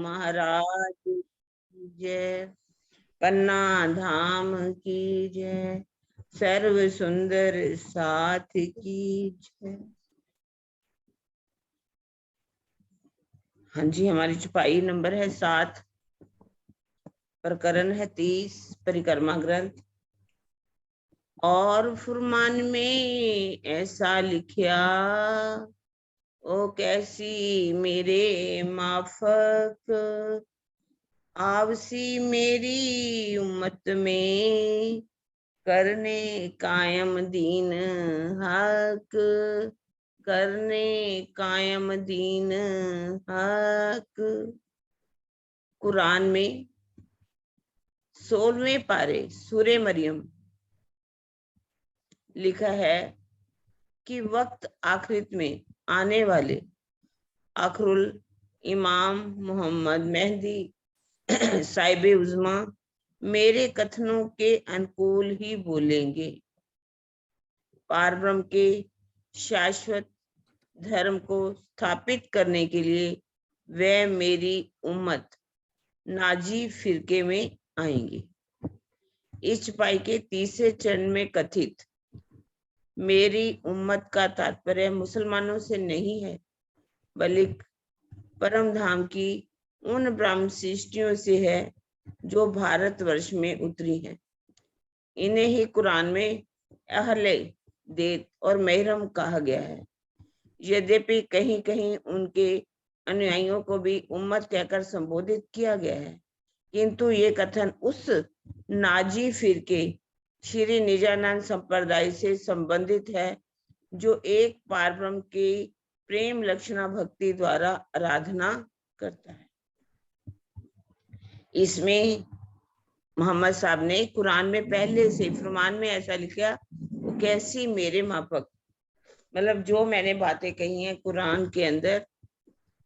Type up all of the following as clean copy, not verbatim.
महाराज की जय। पन्ना धाम की जय। सर्व सुंदर साथ की जय। हाँ जी, हमारी चौपाई नंबर है 7, प्रकरण है 30, परिक्रमा ग्रंथ। और फुरमान में ऐसा लिखिया, ओ कैसी मेरे माफक, आवसी मेरी उम्मत में, करने कायम दीन हक, करने कायम दीन हक। कुरान में 16वें पारे सूरे मरियम लिखा है कि वक्त आखिरत में आने वाले आखरुल इमाम मोहम्मद मेहदी साहिब उज़्मा मेरे कथनों के अनुकूल ही बोलेंगे। पारब्रह्म के शाश्वत धर्म को स्थापित करने के लिए वे मेरी उम्मत नाजी फिरके में आएंगे। इस चौपाई के तीसरे चरण में कथित मेरी उम्मत का तात्पर्य मुसलमानों से नहीं है, बल्कि परम धाम की उन ब्रह्म सृष्टियों से है जो भारतवर्ष में उतरी हैं। इन्हें ही कुरान में अहले देत और महरम कहा गया है। यद्यपि कहीं कहीं उनके अनुयायियों को भी उम्मत कहकर संबोधित किया गया है, किंतु ये कथन उस नाजी फिरके श्री निजानंद संप्रदाय से संबंधित है जो एक पारब्रह्म की प्रेम लक्षणा भक्ति द्वारा आराधना करता है। इसमें मोहम्मद साहब ने कुरान में पहले से फरमान में ऐसा लिखा, वो कैसी मेरे माफक, मतलब जो मैंने बातें कही हैं कुरान के अंदर,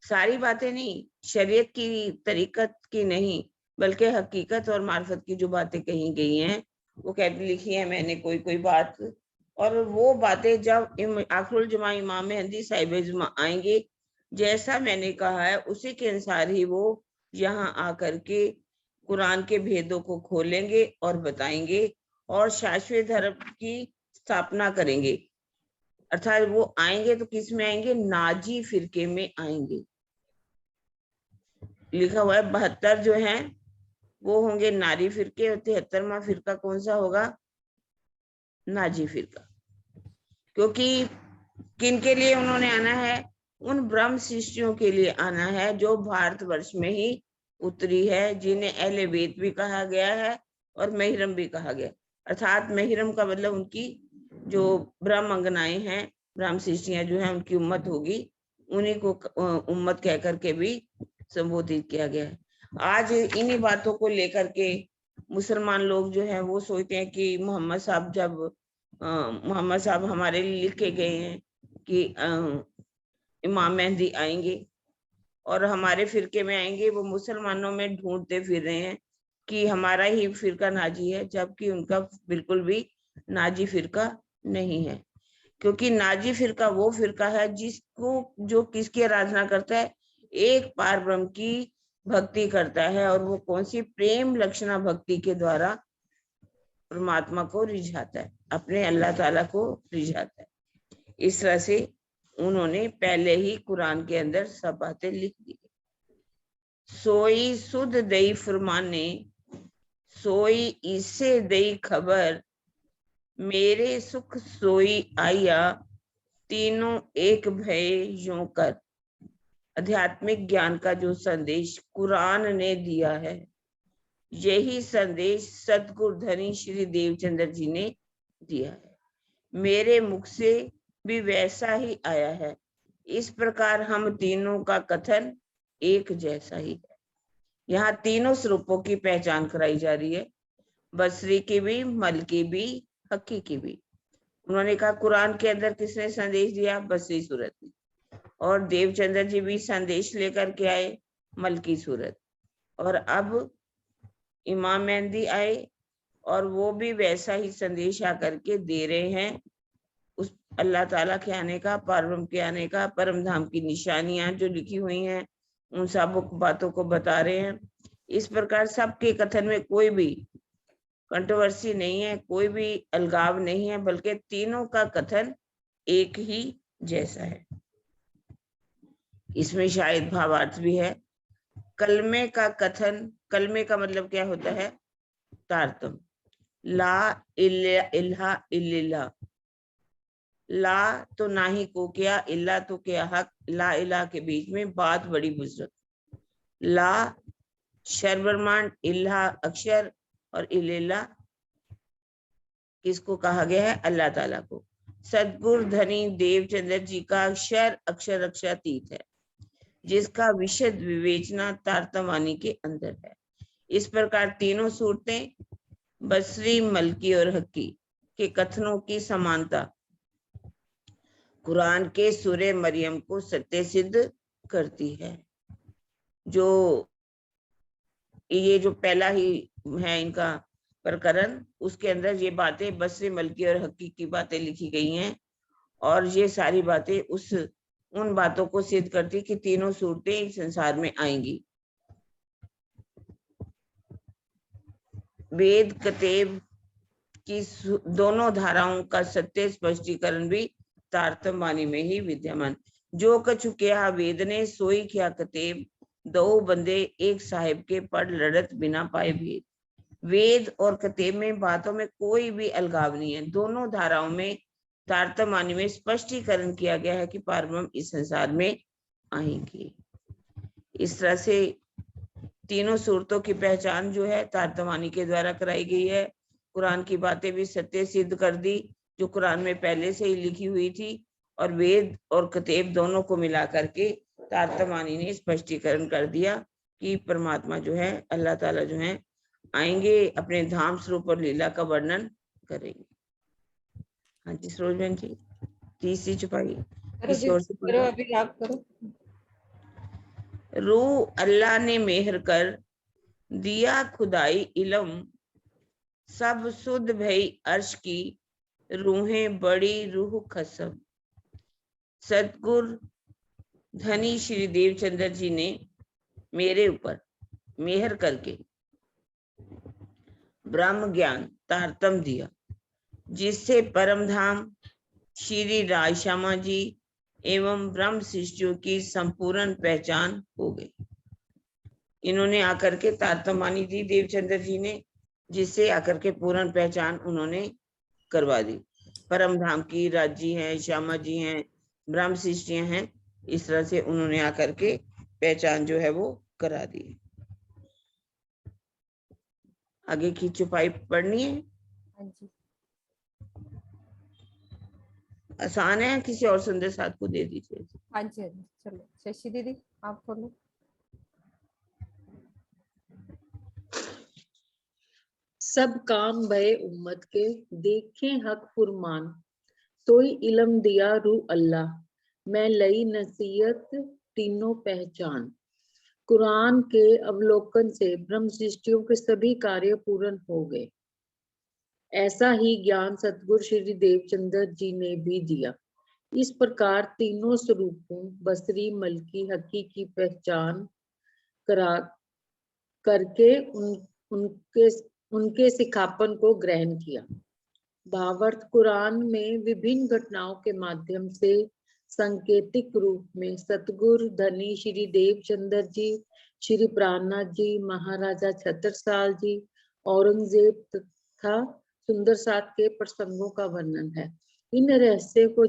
सारी बातें नहीं, शरीयत की तरीकत की नहीं, बल्कि हकीकत और मार्फत की जो बातें कही गई हैं वो कहती लिखी है मैंने कोई कोई बात। और वो बातें जब आखिरुल जमा इमाम मेहदी साहिब जुमा आएंगे, जैसा मैंने कहा है उसी के अनुसार ही वो यहाँ आकर के कुरान के भेदों को खोलेंगे और बताएंगे और शाश्वत धर्म की स्थापना करेंगे। अर्थात वो आएंगे तो किस में आएंगे? नाजी फिरके में आएंगे। लिखा हुआ है 72 जो हैं वो होंगे नारी फिरके और 73वां फिरका कौन सा होगा? नाजी फिरका। क्योंकि किन के लिए उन्होंने आना है? उन ब्रह्म सृष्टियों के लिए आना है जो भारतवर्ष में ही उतरी है, जिन्हें अहले बेत भी कहा गया है और महिरम भी कहा गया। अर्थात महिरम का मतलब उनकी जो ब्रह्म अंगनाएं हैं, ब्रह्म सृष्टियां जो है उनकी उम्मत होगी, उन्हीं को उम्मत कह करके भी संबोधित किया गया है। आज इन्हीं बातों को लेकर के मुसलमान लोग जो है वो सोचते हैं कि मोहम्मद साहब हमारे लिए लिखे गए हैं कि इमाम मेहदी आएंगे और हमारे फिरके में आएंगे। वो मुसलमानों में ढूंढते फिर रहे हैं कि हमारा ही फिरका नाजी है, जबकि उनका बिल्कुल भी नाजी फिरका नहीं है। क्योंकि नाजी फिरका वो फिरका है जो किसकी आराधना करता है? एक पार ब्रह्म की भक्ति करता है, और वो कौन सी? प्रेम लक्षणा भक्ति के द्वारा परमात्मा को रिझाता है, अपने अल्लाह ताला को रिझाता है। इस तरह से उन्होंने पहले ही कुरान के अंदर सब बातें लिख दी। सोई सुध दई फरमाने, सोई इससे दई खबर, मेरे सुख सोई आया, तीनों एक भय यूं कर। आध्यात्मिक ज्ञान का जो संदेश कुरान ने दिया है, यही संदेश सतगुरु धनी श्री देवचंद्र जी ने दिया है। मेरे मुख से भी वैसा ही आया है। इस प्रकार हम तीनों का कथन एक जैसा ही है। यहाँ तीनों स्वरूपों की पहचान कराई जा रही है, बसरी की भी, मल की भी, हकी की भी। उन्होंने कहा कुरान के अंदर किसने संदेश दिया? बसरी सूरत ने। और देवचंद्र जी भी संदेश लेकर के आए, मल की सूरत। और अब इमाम मेहदी आए और वो भी वैसा ही संदेश आकर के दे रहे हैं, उस अल्लाह ताला के आने का, परब्रह्म के आने का, परम धाम की निशानियां जो लिखी हुई हैं, उन सब बातों को बता रहे हैं। इस प्रकार सबके कथन में कोई भी कंट्रोवर्सी नहीं है, कोई भी अलगाव नहीं है, बल्कि तीनों का कथन एक ही जैसा है। इसमें शायद भावार्थ भी है। कलमे का कथन, कलमे का मतलब क्या होता है? तारतम। ला इल्हा इल्लिल्लाह, ला तो ना ही को क्या, इल्ला तो क्या हक, ला इला के बीच में बात बड़ी बुजुर्ग। ला शर्वरमान, इल्हा अक्षर और इल्ला किसको कहा गया है? अल्लाह ताला को। सदगुरु धनी देवचंद्र जी का अक्षर अक्षर अक्षरातीत है, जिसका विशद विवेचना तारतमानी के अंदर है। इस प्रकार तीनों सूरतें बसरी, मलकी और हक्की के कथनों की समानता कुरान के सूरे मरियम को सत्य सिद्ध करती है। जो ये जो पहला ही है इनका प्रकरण, उसके अंदर ये बातें बसरी, मलकी और हक्की की बातें लिखी गई हैं, और ये सारी बातें उन बातों को सिद्ध करती कि तीनों सूरतें इस संसार में आएंगी। वेद कतेब की दोनों धाराओं का सत्य स्पष्टीकरण भी तारतम्यवाणी में ही विद्यमान। जो कछु किया वेद ने, सोई किया कतेब, दो बंदे एक साहिब के पढ़ लड़त बिना पाए भेद। वेद और कतेब में बातों में कोई भी अलगाव नहीं है। दोनों धाराओं में तारतम्यवाणी में स्पष्टीकरण किया गया है कि पारब्रह्म इस संसार में आएंगे। इस तरह से तीनों सूरतों की पहचान जो है तारतम्यवाणी के द्वारा कराई गई है। कुरान की बातें भी सत्य सिद्ध कर दी जो कुरान में पहले से ही लिखी हुई थी, और वेद और कतेब दोनों को मिला करके तारतम्यवाणी ने स्पष्टीकरण कर दिया कि परमात्मा जो है, अल्लाह ताला जो है, आएंगे, अपने धाम स्वरूप और लीला का वर्णन करेंगे। हाँ जी सरोज बहन जी, तीसरी चौपाई किसी और से करो, अभी आप करो। रूह अल्लाह ने मेहर कर दिया खुदाई इलम, सब सुध भई अर्श की, रूहें बड़ी रूह खसम। सतगुरु धनी श्री देवचंद्र जी ने मेरे ऊपर मेहर करके ब्रह्म ज्ञान तारतम दिया, जिससे परम धाम श्री राजश्यामा जी एवं ब्रह्म शिष्यों की संपूर्ण पहचान हो गई। इन्होंने आकर के तारतम्यवाणी दी देवचंद्र जी ने, जिससे आकर के पूर्ण पहचान उन्होंने करवा दी। परम धाम की राज जी हैं, श्यामा जी हैं, ब्रह्म शिष्य हैं, इस तरह से उन्होंने आकर के पहचान जो है वो करा दी। आगे की चौपाई पढ़नी है। हाँ जी, आसान है, किसी और सुंदर साथ को दे दीजिए। हाँ जी, हाँ जी, चलो शशि दीदी आप बोलो। सब काम भय उम्मत के, देखें हक फुरमान, सोई इलम दिया रू अल्लाह, मैं लई नसीहत तीनों पहचान। कुरान के अवलोकन से ब्रह्म सृष्टियों के सभी कार्य पूर्ण हो गए। ऐसा ही ज्ञान सतगुरु श्री देवचंद्र जी ने भी दिया। इस प्रकार तीनों स्वरूपों बसरी, मलकी, हकी की पहचान करा करके उनके सिखापन को ग्रहण किया। भावार्थ कुरान में विभिन्न घटनाओं के माध्यम से सांकेतिक रूप में सतगुरु धनी श्री देवचंद्र जी, श्री प्राणनाथ जी, महाराजा छत्रसाल जी, औरंगजेब तथा सुंदर साथ के प्रसंगों का वर्णन है। इन रहस्य को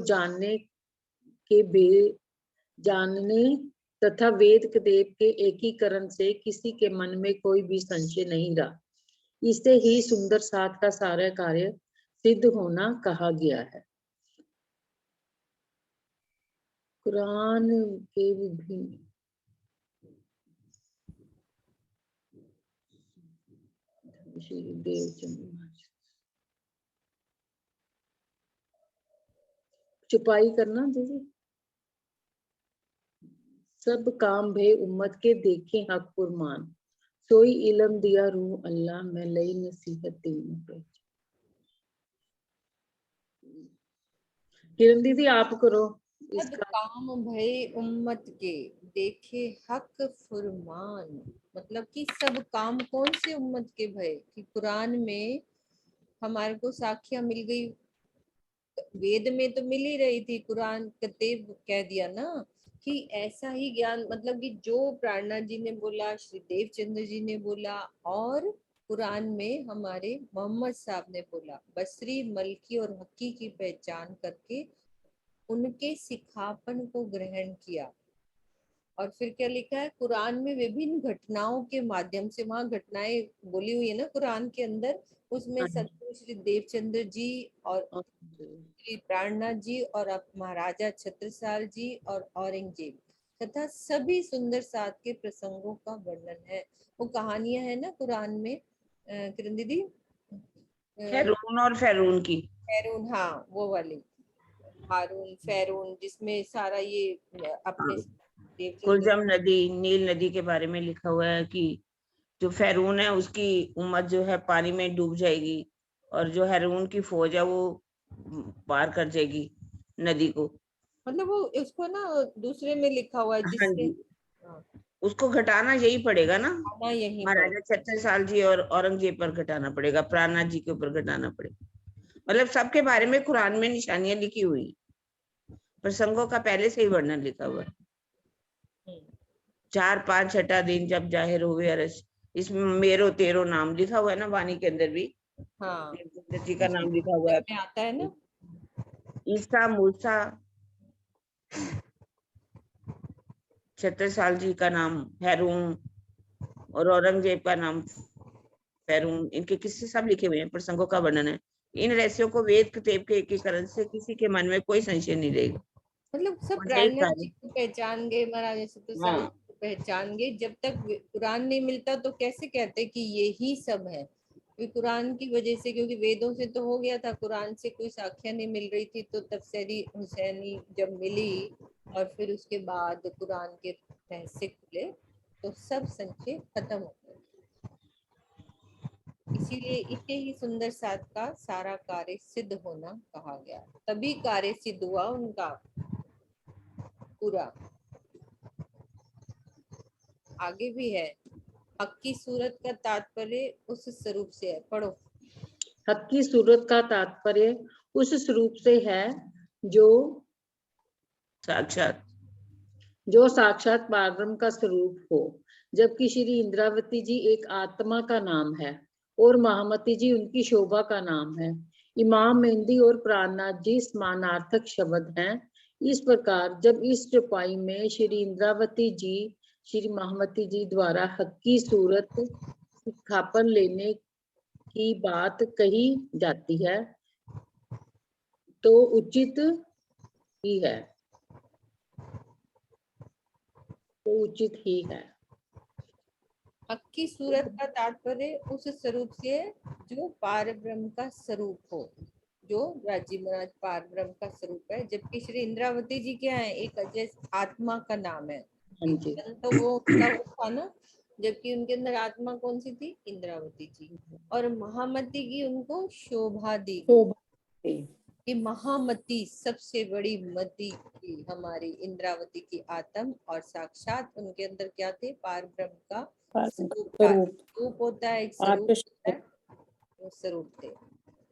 जानने तथा वेद कतेब के एकीकरण से किसी के मन में कोई भी संशय नहीं रहा। इसे ही सुंदर साथ का सारा कार्य सिद्ध होना कहा गया है। कुरान के विभिन्न श्री देवचंद्र चुपाई करना दीदी। सब काम भे उम्मत के, देखे हक फुरमान, सोई इलम दिया रूह अल्लाह, मैं लई नसीहत तीनों पे। किरण दीदी आप करो, सब इसका काम भय उम्मत के, देखे हक फुरमान। मतलब कि सब काम कौन से उम्मत के भय, कि कुरान में हमारे को साखियां मिल गई। वेद में तो मिल ही रही थी, कुरान कतेब कह दिया ना कि ऐसा ही ज्ञान, मतलब कि जो प्राणनाथ जी ने बोला, श्री देवचंद्र जी ने बोला, और कुरान में हमारे मोहम्मद साहब ने बोला, बसरी मलकी और हक्की की पहचान करके उनके सिखापन को ग्रहण किया। और फिर क्या लिखा है कुरान में, विभिन्न घटनाओं के माध्यम से, वहां घटनाएं बोली हुई है ना कुरान के अंदर, उसमें सतगुरु श्री देवचंद्र जी और श्री प्राणनाथ जी और अब महाराजा छत्रसाल जी और औरंगजेब तथा सभी सुंदर साथ के प्रसंगों का वर्णन है। वो कहानियां है ना कुरान में, किरण दीदी, हैरून और फैरून की। फैरून, हाँ वो वाली, हारून फैरून, जिसमें सारा ये अपने देवचंद्र। कुलजम नदी, नील नदी के बारे में लिखा हुआ है कि जो फैरून है उसकी उम्मत जो है पानी में डूब जाएगी, और जो हैरून की फौज है वो पार कर जाएगी नदी को। मतलब वो उसको ना दूसरे में लिखा हुआ है हाँ जिससे, जी, हाँ, उसको घटाना यही पड़ेगा ना, आना यहीं पर। महाराजा छत्रसाल जी और औरंगजेब पर घटाना पड़ेगा, प्राणनाथ जी के ऊपर घटाना पड़ेगा। मतलब सबके बारे में कुरान में निशानियां लिखी हुई, प्रसंगों का पहले से ही वर्णन लिखा हुआ है। 4 5 छठा दिन जब जाहिर हुए अरश, इसमें मेरो तेरो नाम लिखा हुआ है ना, वाणी के अंदर भी हाँ, देवचंद्र जी का नाम लिखा हुआ है। में आता है ना। ईसा, मूसा, छत्रसाल जी का नाम हैरून और औरंगजेब का नाम फैरून, इनके किस्से सब लिखे हुए हैं, प्रसंगों का वर्णन है। इन रहस्यों को वेद कतेब के एकीकरण से किसी के मन में कोई संशय नहीं रहेगा। मतलब सब और यही प्राणनाथ जी कार्य, को पहचान गए, महाराजा छत्रसाल हाँ, को पहचान गए। जब तक कुरान नहीं मिलता तो कैसे कहते कि ये ही सब है, ये कुरान की वजह से, क्योंकि वेदों से तो हो गया था, कुरान से कोई साक्ष्य नहीं मिल रही थी। तो तफसीरी हुसैनी जब मिली और फिर उसके बाद कुरान के रहस्य खुले तो सब संशय खत्म हो गए। इसीलिए इसे ही सुंदर साथ का सारा कार्य सिद्ध होना कहा गया, तभी कार्य सिद्ध हुआ उनका पूरा। आगे भी है, हक की सूरत का तात्पर्य उस स्वरूप से है, पढ़ो। हक की सूरत का तात्पर्य उस स्वरूप से है जो साक्षात साक्षात पारब्रह्म का स्वरूप हो। जबकि श्री इंद्रावती जी एक आत्मा का नाम है और महामती जी उनकी शोभा का नाम है। इमाम मेहंदी और प्राणनाथ जी समानार्थक शब्द हैं। इस प्रकार जब इस चौपाई में श्री इंद्रावती जी, श्री महामती जी द्वारा हक की सूरत स्थापन लेने की बात कही जाती है तो उचित ही है, हक की सूरत का तात्पर्य उस स्वरूप से है जो पार ब्रह्म का स्वरूप हो, जो राजीव महाराज पार ब्रह्म का स्वरूप है। जबकि श्री इंद्रावती जी क्या है, एक अजय आत्मा का नाम है। हाँ जी। तो वो उनका वो था ना, जबकि उनके अंदर आत्मा कौन सी थी, इंद्रावती जी। और महामती की उनको शोभा दी गई कि महामती सबसे बड़ी मती थी हमारी इंद्रावती की आत्म, और साक्षात उनके अंदर क्या थे, पार ब्रह्म का स्वरूप था। रूप होता है, एक स्वरूप होता है, वो स्वरूप थे।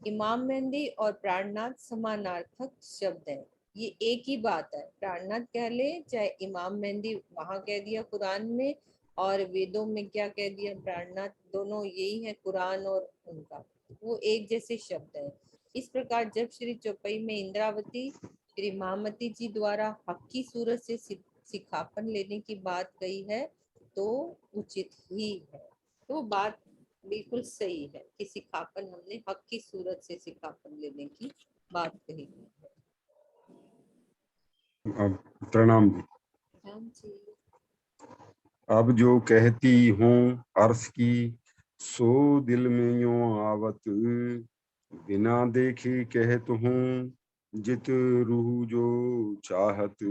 इमाम मेहंदी और प्राणनाथ समानार्थक शब्द है, ये एक ही बात है। प्राणनाथ कह ले चाहे इमाम मेहंदी वहां कह दिया कुरान में, और वेदों में क्या कह दिया प्राणनाथ, दोनों यही है, कुरान और उनका वो एक जैसे शब्द है। इस प्रकार जब श्री चौपाई में इंद्रावती श्री महामती जी द्वारा हक की सूरत से सिखापन लेने की बात कही है तो उचित ही है। तो बात बिल्कुल सही है कि सिखापन हमने हक की सूरत से सिखापन लेने की बात कही है। अब प्रणाम जी। राम जी। अब जो कहती हूँ अर्श की, सो दिल में यूं आवत, बिना देखे कहत हूँ जित रूह जो चाहत।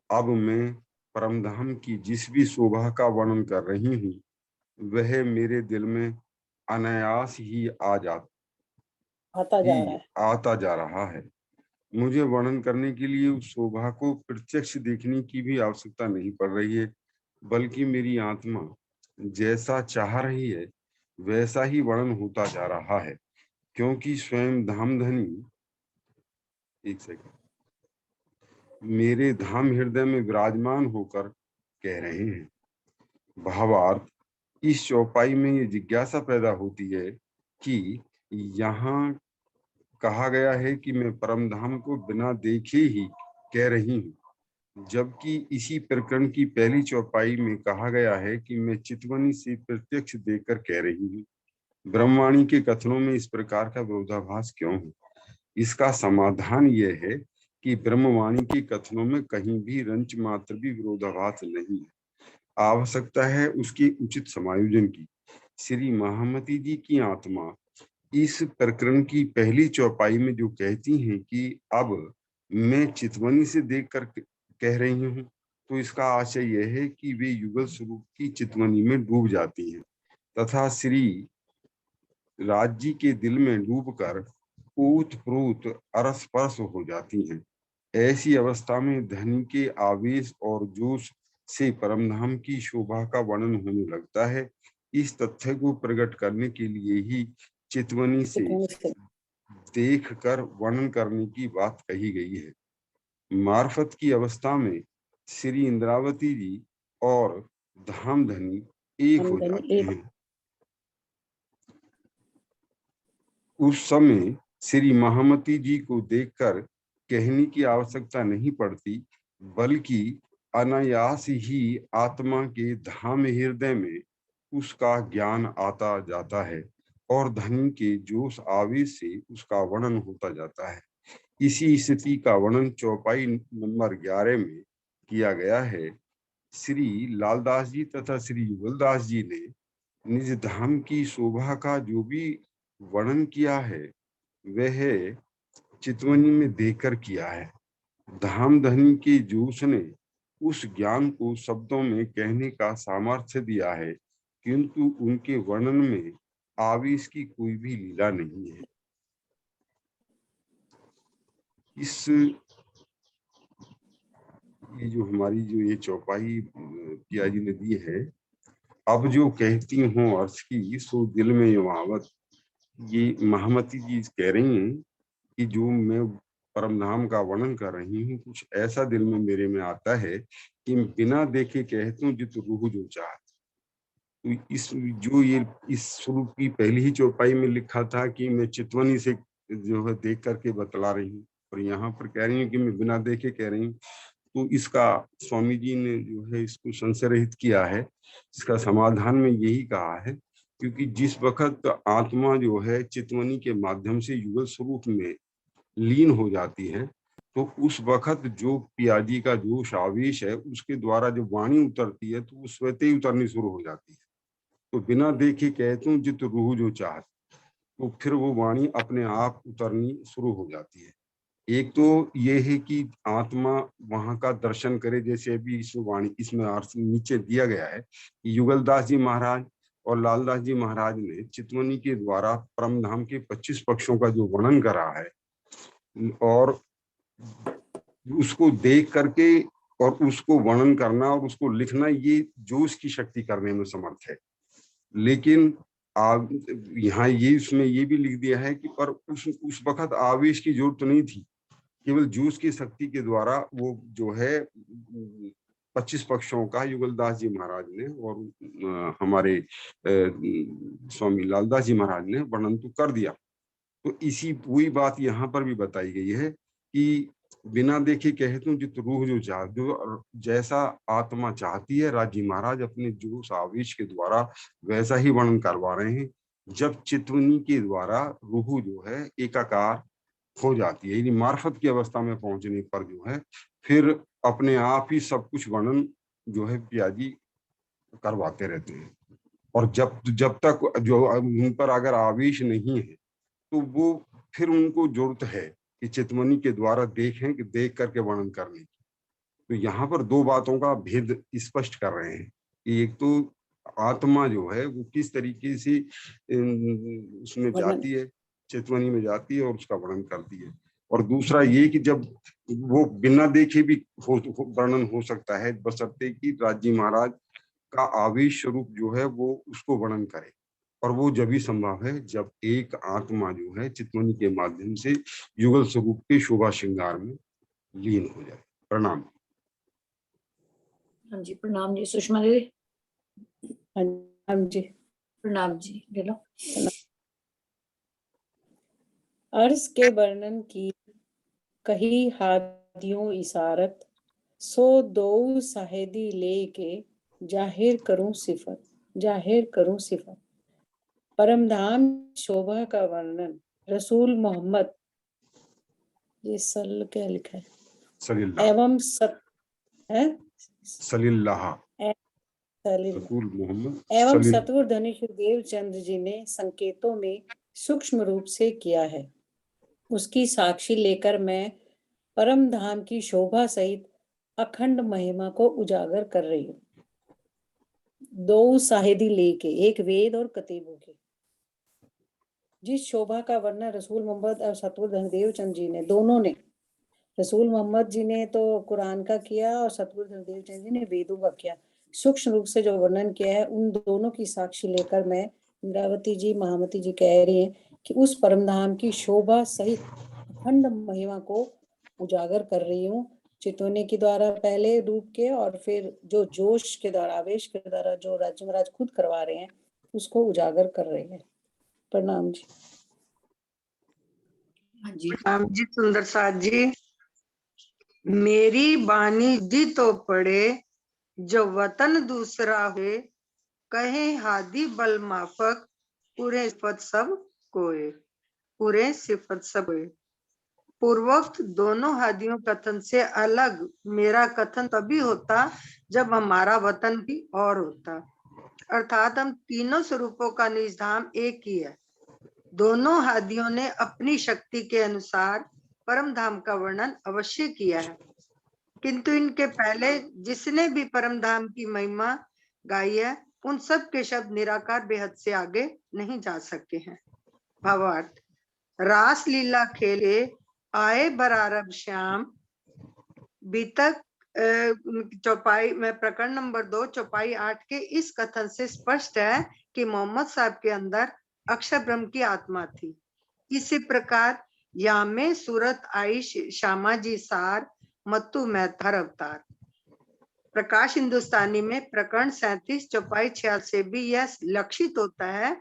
अब मैं परमधाम की जिस भी शोभा का वर्णन कर रही हूँ वह मेरे दिल में अनायास ही आता जा रहा है। मुझे वर्णन करने के लिए उस शोभा को प्रत्यक्ष देखने की भी आवश्यकता नहीं पड़ रही है, बल्कि मेरी आत्मा जैसा चाह रही है वैसा ही वर्णन होता जा रहा है, क्योंकि स्वयं धामधनी, एक सेकंड, मेरे धाम हृदय में विराजमान होकर कह रहे हैं। भावार्थ, इस चौपाई में ये जिज्ञासा पैदा होती है कि यहाँ कहा गया है कि मैं परम धाम को बिना देखे ही कह रही हूँ, जबकि इसी प्रकरण की पहली चौपाई में कहा गया है कि मैं चितवनी से प्रत्यक्ष देखकर कह रही हूँ। ब्रह्मवाणी के कथनों में इस प्रकार का विरोधाभास क्यों है? इसका समाधान यह है कि ब्रह्मवाणी के कथनों में कहीं भी रंच मात्र भी विरोधाभास नहीं है। आवश्यकता है उसके उचित समायोजन की। श्री महामती जी की आत्मा इस प्रकरण की पहली चौपाई में जो कहती हैं कि अब मैं चितवनी से देखकर कह रही हूँ, तो इसका आशय यह है कि वे युगल स्वरूप की चितवनी में डूब जाती हैं तथा श्री राज जी के दिल में डूबकर ऊत प्रोत अरस परस हो जाती हैं। ऐसी अवस्था में धनी के आवेश और जोश से परमधाम की शोभा का वर्णन होने लगता है। इस तथ्य को प्रकट करने के लिए ही चितवनी से देखकर वर्णन करने की बात कही गई है। मार्फत की अवस्था में श्री इंद्रावती जी और धामधनी एक हो जाते हैं। उस समय श्री महामती जी को देखकर कहने की आवश्यकता नहीं पड़ती, बल्कि अनायास ही आत्मा के धाम हृदय में उसका ज्ञान आता जाता है और धनी के जोश आवेश से उसका वर्णन होता जाता है। इसी स्थिति का वर्णन चौपाई नंबर 11 में किया गया है। श्री लालदास जी तथा श्री युगलदास जी ने निज धाम की शोभा का जो भी वर्णन किया है वह चितवनी में देखकर किया है। धामधनी के जोश ने उस ज्ञान को शब्दों में कहने का सामर्थ्य दिया है, किंतु उनके वर्णन में आवेश की कोई भी लीला नहीं है। इस ये जो हमारी जो ये चौपाई पिया जी ने दी है, अब जो कहती हूँ अर्थ की सो दिल में युवावत, ये महामती जी कह रही हैं कि जो मैं परम धाम का वर्णन कर रही हूँ, कुछ ऐसा दिल में मेरे में आता है कि बिना देखे कहती हूँ जित रूह जो चाहत। तो इस जो ये इस स्वरूप की पहली ही चौपाई में लिखा था कि मैं चितवनी से जो है देख करके बतला रही हूँ, और यहाँ पर कह रही हूँ कि मैं बिना देखे कह रही हूँ। तो इसका स्वामी जी ने जो है इसको संशय रहित किया है। इसका समाधान में यही कहा है, क्योंकि जिस वक्त आत्मा जो है चितवनी के माध्यम से युगल स्वरूप में लीन हो जाती है, तो उस वक्त जो पियाजी का जोश आवेश है उसके द्वारा जब वाणी उतरती है तो वो स्वतः ही उतरनी शुरू हो जाती है। तो बिना देखे कहते हूँ जित रूह जो चाहत, तो फिर वो वाणी अपने आप उतरनी शुरू हो जाती है। एक तो ये है कि आत्मा वहां का दर्शन करे, जैसे अभी इस वाणी इसमें अर्थ नीचे दिया गया है। युगलदास जी महाराज और लालदास जी महाराज ने चितवनी के द्वारा परमधाम के 25 पक्षों का जो वर्णन करा है, और उसको देख करके और उसको वर्णन करना और उसको लिखना, ये जोश की शक्ति करने में समर्थ है। लेकिन यहाँ ये उसमें ये भी लिख दिया है कि पर उस वक्त आवेश की जरूरत नहीं थी, केवल जोश की शक्ति के द्वारा वो जो है 25 पक्षों का युगलदास जी महाराज ने और हमारे स्वामी लालदास जी महाराज ने वर्णन तो कर दिया। तो इसी वही बात यहाँ पर भी बताई गई है कि बिना देखे कहते हूँ जित रूह जो चाह, जो जैसा आत्मा चाहती है राजी महाराज अपने जोश आवेश के द्वारा वैसा ही वर्णन करवा रहे हैं। जब चितवनी के द्वारा रूह जो है एकाकार हो जाती है, यानी मार्फत की अवस्था में पहुंचने पर जो है फिर अपने आप ही सब कुछ वर्णन जो है पियाजी करवाते रहते हैं। और जब तक जो उन पर अगर आवेश नहीं है तो वो फिर उनको जरूरत है कि चितवनी के द्वारा देखें कि देख करके वर्णन करने की। तो यहाँ पर दो बातों का भेद स्पष्ट कर रहे हैं कि एक तो आत्मा जो है वो किस तरीके से उसमें जाती है, चितवनी में जाती है और उसका वर्णन करती है, और दूसरा ये कि जब वो बिना देखे भी वर्णन हो सकता है, बशर्ते कि राजी महाराज का आवेश स्वरूप जो है वो उसको वर्णन करे, और वो जब ही संभव है जब एक आत्मा जो है चितमणि के माध्यम से युगल स्वरूप के शोभा श्रृंगार में लीन हो जाए। प्रणाम। हाँ जी प्रणाम जी। सुषमा जी। हाँ जी प्रणाम जी। ले लो। अर्श के वर्णन की कही हादियों इशारत, सो दो साहेदी लेके जाहिर करूं सिफत। परमधाम शोभा का वर्णन रसूल मोहम्मद, ये सल क्या लिखा है, सलील्लाह एवं सत है सलील्लाह सलील्लाह रसूल मोहम्मद एवं सलील सतगुरु धनीश्वर देवचंद्र जी ने संकेतों में सूक्ष्म रूप से किया है। उसकी साक्षी लेकर मैं परम धाम की शोभा सहित अखंड महिमा को उजागर कर रही हूँ। दो साहेदी लेके, एक वेद और कतीबों की, जिस शोभा का वर्णन रसूल मोहम्मद और सतगुरु धनदेव चंद जी ने, दोनों ने, रसूल मोहम्मद जी ने तो कुरान का किया और सतगुरु धनदेव चंद जी ने वेदों का किया। सूक्ष्म रूप से जो वर्णन किया है, उन दोनों की साक्षी लेकर मैं, इंद्रावती जी, महामती जी कह रही हैं कि उस परमधाम की शोभा सहित अखंड महिमा को उजागर कर रही हूँ। चितौनी के द्वारा पहले रूप के, और फिर जो जोश के द्वारा, आवेश के द्वारा जो राज्य महाराज खुद करवा रहे हैं, उसको उजागर कर रहे हैं। प्रणाम जी। हाँ जी प्रणाम जी सुंदर साथ जी। मेरी बानी दी तो पड़े, जो वतन दूसरा हुए, कहे हादी बल माफक, पूरे सिफत सब कोय, पूरे सिफत सब कोय। पूर्वोक्त दोनों हादियों कथन से अलग मेरा कथन तभी होता जब हमारा वतन भी और होता, अर्थात हम तीनों स्वरूपों का निज धाम एक ही है। दोनों हादियों ने अपनी शक्ति के अनुसार परम धाम का वर्णन अवश्य किया है, किंतु इनके पहले जिसने भी परम धाम की महिमा गाई है, उन सब के शब्द निराकार बेहद से आगे नहीं जा सके हैं। भावार्थ, रास लीला खेले आए बरारब श्याम, बीतक चौपाई में प्रकरण नंबर 2 चौपाई 8 के इस कथन से स्पष्ट है कि मोहम्मद साहब के अंदर अक्षर ब्रह्म की आत्मा थी। इसी प्रकार या में सूरत आई श्यामा जी सार, मत्तु मेहतर अवतार। प्रकाश हिंदुस्तानी में प्रकरण 37 चौपाई 6 से भी यह लक्षित होता है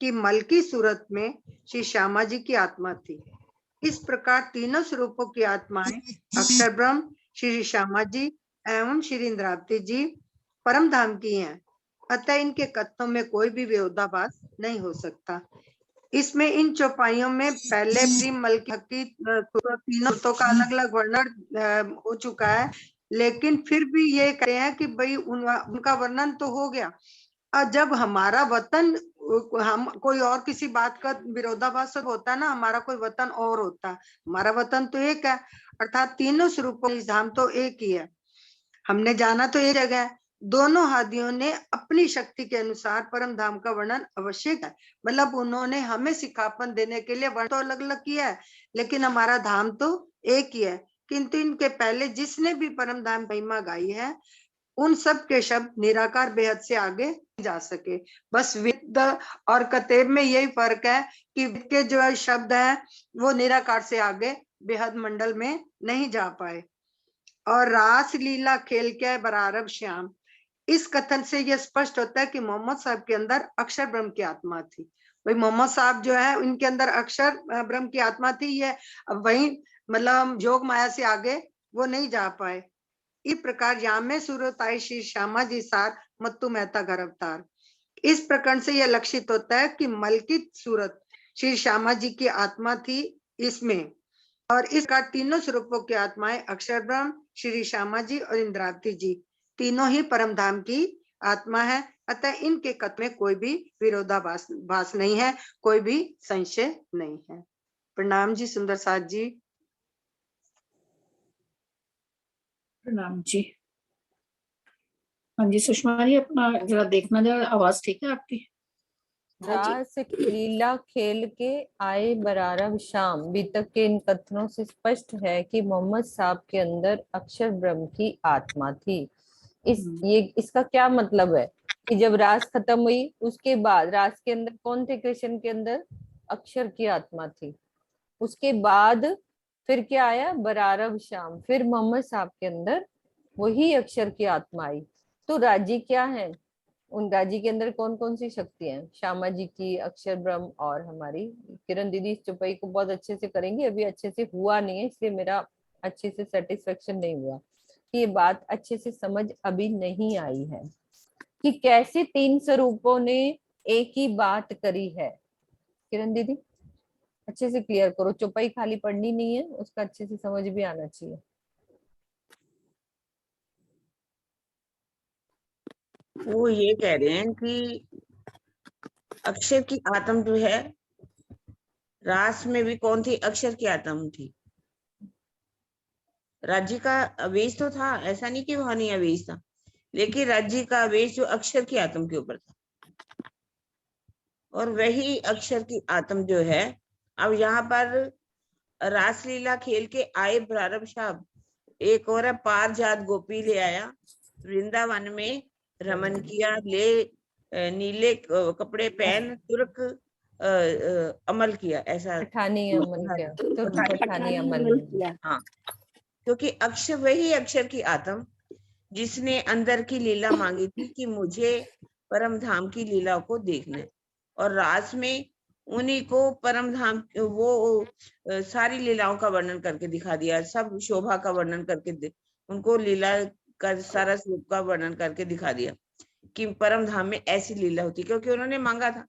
कि मल की सूरत में श्री श्यामा जी की आत्मा थी। इस प्रकार तीनों स्वरूपों की आत्माएं अक्षर ब्रह्म, श्री श्यामा जी एवं श्री इंद्रावती जी परम धाम की हैं, अतः इनके कथनों में कोई भी विरोधाभास नहीं हो सकता। इसमें इन चौपाइयों में पहले प्रेम मल की तीनों का अलग अलग वर्णन हो चुका है, लेकिन फिर भी ये कहते हैं कि भाई उनका वर्णन तो हो गया, और जब हमारा वतन, हम कोई और किसी बात का विरोधाभास होता है ना, हमारा कोई वतन और होता, हमारा वतन तो एक है, अर्थात तीनों स्वरूपों इस धाम तो एक ही है, हमने जाना तो एक जगह है। दोनों हादियों ने अपनी शक्ति के अनुसार परम धाम का वर्णन अवश्य किया, मतलब उन्होंने हमें सिखापन देने के लिए वर्ण तो अलग अलग किया है, लेकिन हमारा धाम तो एक ही है। किंतु इनके पहले जिसने भी परम धाम महिमा गाई है, उन सब के शब्द निराकार बेहद से आगे जा सके। बस विद और कतेब में यही फर्क है कि विद के जो शब्द है वो निराकार से आगे बेहद मंडल में नहीं जा पाए। और रास लीला खेल के बरारब श्याम, इस कथन से यह स्पष्ट होता है कि मोहम्मद साहब के अंदर अक्षर ब्रह्म की आत्मा थी। भाई मोहम्मद साहब जो है उनके अंदर अक्षर ब्रह्म की आत्मा थी, ये वही मतलब जोग माया से आगे वो नहीं जा पाए। इस प्रकार यहाँ में सूरत आई श्री श्यामा जी सार, मत्तु मेहता घर अवतार। इस प्रकरण से यह लक्षित होता है कि मलकित सूरत श्री श्यामा जी की आत्मा थी इसमें, और इस प्रकार तीनों स्वरूपों की आत्माएं अक्षर ब्रह्म, श्री श्यामा जी और इंद्रावती जी तीनों ही परम धाम की आत्मा है, अतः इनके कथन में कोई भी विरोधाभास नहीं है, कोई भी संशय नहीं है। प्रणाम जी सुंदर साथ जी। प्रणाम जी। हाँ जी सुषमा जी, अपना जरा देखना, जरा आवाज ठीक है आपकी? रास लीला खेल के आए बरारब शाम। अभी तक के इन कथनों से स्पष्ट है कि मोहम्मद साहब के अंदर अक्षर ब्रह्म की आत्मा थी। इसका क्या मतलब है कि जब रास खत्म हुई उसके बाद रास के अंदर कौन थे? कृष्ण के अंदर अक्षर की आत्मा थी। उसके बाद फिर क्या आया? बरारब शाम। फिर मोहम्मद साहब के अंदर वही अक्षर की आत्मा आई। तो राजी क्या है? उन राजी के अंदर कौन कौन सी शक्तियां हैं? श्यामा जी की, अक्षर ब्रह्म, और हमारी किरण दीदी इस चौपाई को बहुत अच्छे से करेंगी। अभी अच्छे से हुआ नहीं है इसलिए मेरा अच्छे से सेटिस्फेक्शन नहीं हुआ। ये बात अच्छे से समझ अभी नहीं आई है कि कैसे तीन स्वरूपों ने एक ही बात करी है। किरण दीदी अच्छे से क्लियर करो, चौपाई खाली पढ़नी नहीं है, उसका अच्छे से समझ भी आना चाहिए। वो ये कह रहे हैं कि अक्षर की आत्म जो है, रास में भी कौन थी? अक्षर की आत्म थी। राज्य का आवेश तो था, ऐसा नहीं कि वहां नहीं आवेश था, लेकिन राज्य का आवेश जो अक्षर की आत्म के ऊपर था, और वही अक्षर की आत्म जो है अब यहाँ पर रासलीला खेल के आए प्रारंभ शाह। एक और है, पार जात गोपी ले आया, वृंदावन में रमन किया, ले नीले कपड़े पहन तुर्क अमल किया। ऐसा पठानी अमल क्या? तुर्क पठानी अमल किया। हाँ, क्योंकि अक्षर वही अक्षर की आत्म जिसने अंदर की लीला मांगी थी कि मुझे परम धाम की लीला को देखना है, और रास में उन्हीं को परम धाम वो सारी लीलाओं का वर्णन करके दिखा दिया, सब शोभा का वर्णन करके उनको लीला का सारा स्वरूप का वर्णन करके दिखा दिया कि परम धाम में ऐसी लीला होती, क्योंकि उन्होंने मांगा था।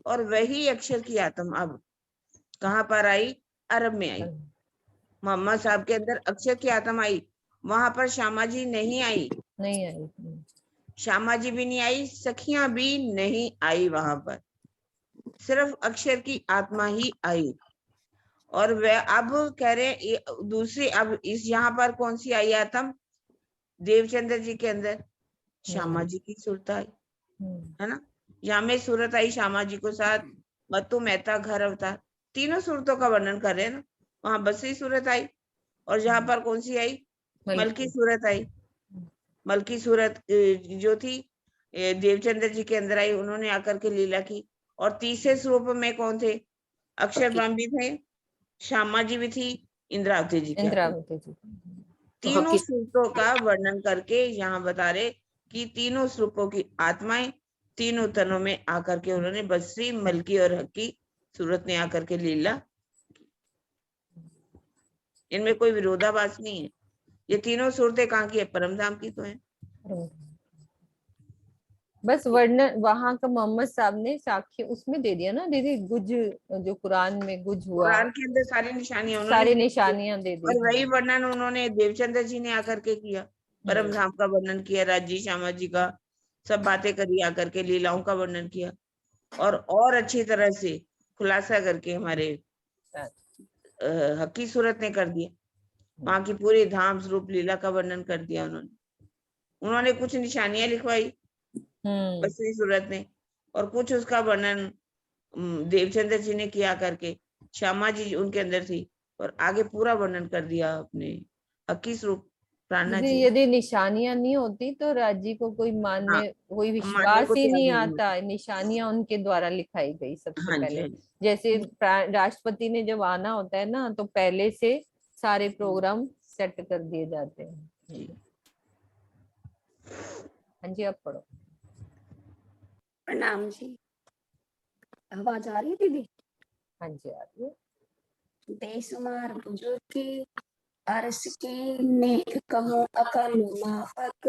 और वही अक्षर की आत्मा अब कहाँ पर आई? अरब में आई। मोहम्मद साहब के अंदर अक्षर की आत्मा आई, वहां पर श्यामा जी नहीं आई। नहीं आई। श्यामा जी भी नहीं आई, सखियां भी नहीं आई, वहां पर सिर्फ अक्षर की आत्मा ही आई। और वह अब कह रहे दूसरी, अब इस यहाँ पर कौन सी आई आत्म? देवचंद्र जी के अंदर श्यामा जी की सूरत आई, है ना। यहाँ में सूरत आई श्यामा जी को साथ, मत्तू मेहता घर अवतार, तीनों सूरतों का वर्णन कर रहे हैं ना। वहां बसरी सूरत आई, और यहाँ पर कौन सी आई? मलकी सूरत आई। मलकी सूरत जो थी देवचंद्र जी के अंदर आई, उन्होंने आकर के लीला की। और तीसरे स्वरूप में कौन थे? अक्षर ब्रह्म भी थे, श्यामा जी भी थी, इंद्रावती जी के इंद्रावती जी। तीनों स्वरूपों का वर्णन करके यहाँ बता रहे कि तीनों स्वरूपों की आत्माएं तीनों तनों में आकर के उन्होंने बसरी, मलकी और हकी सूरत ने आकर के लीला। इनमें कोई विरोधाभास नहीं है। ये तीनों सूरतें कहाँ की है? परमधाम की तो है। बस वर्णन वहां का मोहम्मद साहब ने साक्षी उसमें दे दिया ना दीदी, गुज जो कुरान में गुज हुआ, कुरान के अंदर सारी निशानियां सारी निशानियां दे दी। और वही वर्णन उन्होंने देवचंद्र जी ने आकर के किया, परम धाम का वर्णन किया, राजी श्यामा जी का सब बातें करी, आकर के लीलाओं का वर्णन किया, और अच्छी तरह से खुलासा करके हमारे हकी सूरत ने कर दिया। वहां की पूरी धाम स्वरूप लीला का वर्णन कर दिया उन्होंने कुछ निशानियां लिखवाई बसरी सूरत ने, और कुछ उसका वर्णन देवचंद्र जी ने किया करके, श्यामा जी उनके अंदर थी, और आगे पूरा वर्णन कर दिया अपने हकी स्वरूप प्राणा जी। यदि निशानियां नहीं होती तो राजी को कोई मानने, कोई विश्वास ही नहीं आता। निशानियां उनके द्वारा लिखाई गई सबसे पहले। जैसे राष्ट्रपति ने जब आना होता है ना, तो पहले से सारे प्रोग्राम सेट कर दिए जाते हैं। हाँ जी, आप पढ़ो। प्रणाम जी, आवाज आ रही है दीदी? हाँ जी, आ रही है। बेशुमार बुजुर्ग की अर्श की नेक कहूँ अकल माफक,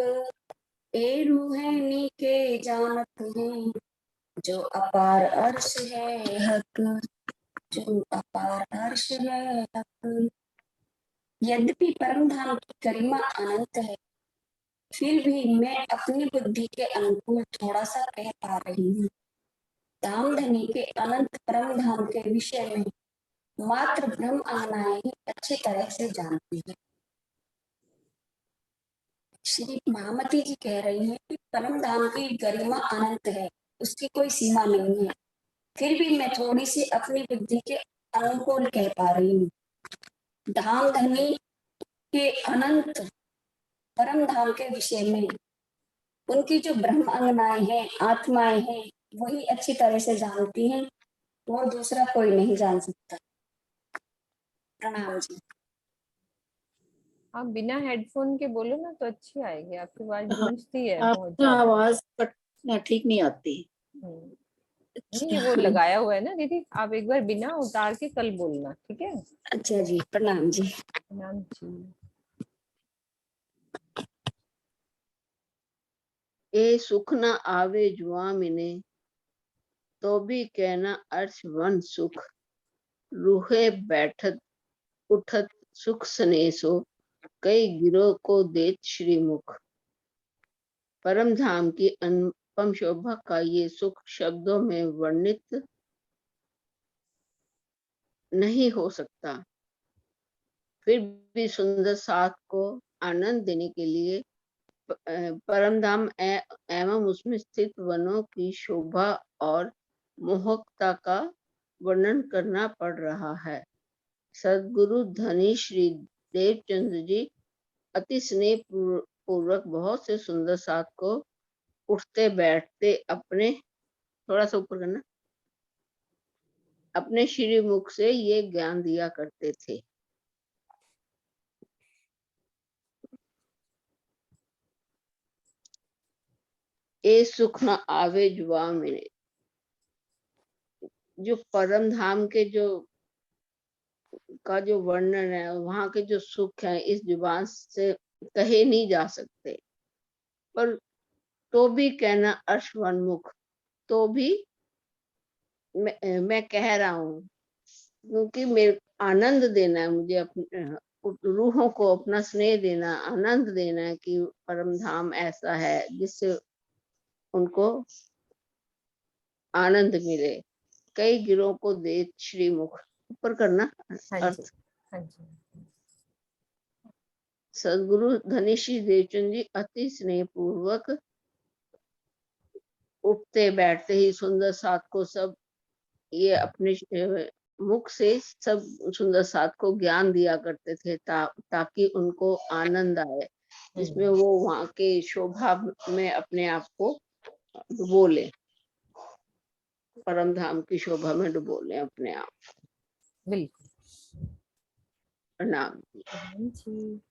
ए रूहानी के जानत हैं जो अपार अर्श है हक, जो अपार अर्श है हक। यद्यपि परम धाम की गरिमा अनंत है, फिर भी मैं अपनी बुद्धि के अनुकूल थोड़ा सा कह पा रही हूँ। धामधनी के अनंत परम धाम के विषय में मात्र ब्रह्म आनाएं ही अच्छी तरह से जानती है। श्री महामती जी कह रही हैं कि परम धाम की गरिमा अनंत है, उसकी कोई सीमा नहीं है। फिर भी मैं थोड़ी सी अपनी बुद्धि के अनुकूल कह पा रही हूँ। धाम धनी के अनंत परम धाम के विषय में उनकी जो ब्रह्म अंगनाएं हैं, आत्माएं हैं, वही अच्छी तरह से जानती हैं, वो दूसरा कोई नहीं जान सकता। प्रणाम जी। आप बिना हेडफोन के बोलो ना तो अच्छी आएगी, आपकी आवाज हाँ, गूंजती है बहुत आपकी ज्यादा। आवाज ठीक नहीं आती। नहीं वो लगाया हुआ है ना दीदी, आप एक बार बिना उतार के कल बोलना, ठीक है? अच्छा जी, प्रणाम जी। प्रणाम जी। ए सुख न आवे जुआ मिने, तो भी कहना अर्श वन सुख। रूहे बैठत उठत सुख सनेसो, कई गिरोह को देत श्रीमुख। परम धाम की अनुपम शोभा का ये सुख शब्दों में वर्णित नहीं हो सकता। फिर भी सुंदर साथ को आनंद देने के लिए परम धाम एवं उसमें स्थित वनों की शोभा और मोहकता का वर्णन करना पड़ रहा है। सदगुरु धनी श्री देवचंद्र जी अति स्नेह पूर्वक बहुत से सुंदर साथ को उठते बैठते अपने, थोड़ा सा ऊपर करना, अपने श्री मुख से ये ज्ञान दिया करते थे। ए सुख न आवे जुआ मिले, जो परम धाम के जो वर्णन है, वहां के जो सुख है, इस जुबान से कहे नहीं जा सकते। पर तो भी कहना अर्शवन्मुख, तो भी मैं कह रहा हूँ, क्योंकि मेरे आनंद देना है मुझे, अपने रूहों को अपना स्नेह देना, आनंद देना है कि परम धाम ऐसा है जिससे उनको आनंद मिले। कई गिरोह को दे श्रीमुख, ऊपर करना अर्थ। हाँ जी। सदगुरु धनी श्री देवचंद जी अति स्नेह पूर्वक उठते बैठते ही सुंदर साथ को सब ये अपने मुख से सब सुंदर साथ को ज्ञान दिया करते थे, ताकि उनको आनंद आए, जिसमें वो वहां के शोभा में अपने आप को डुबो ले, परम धाम की शोभा में डुबो ले अपने आप। बिल्कुल। प्रणाम जी।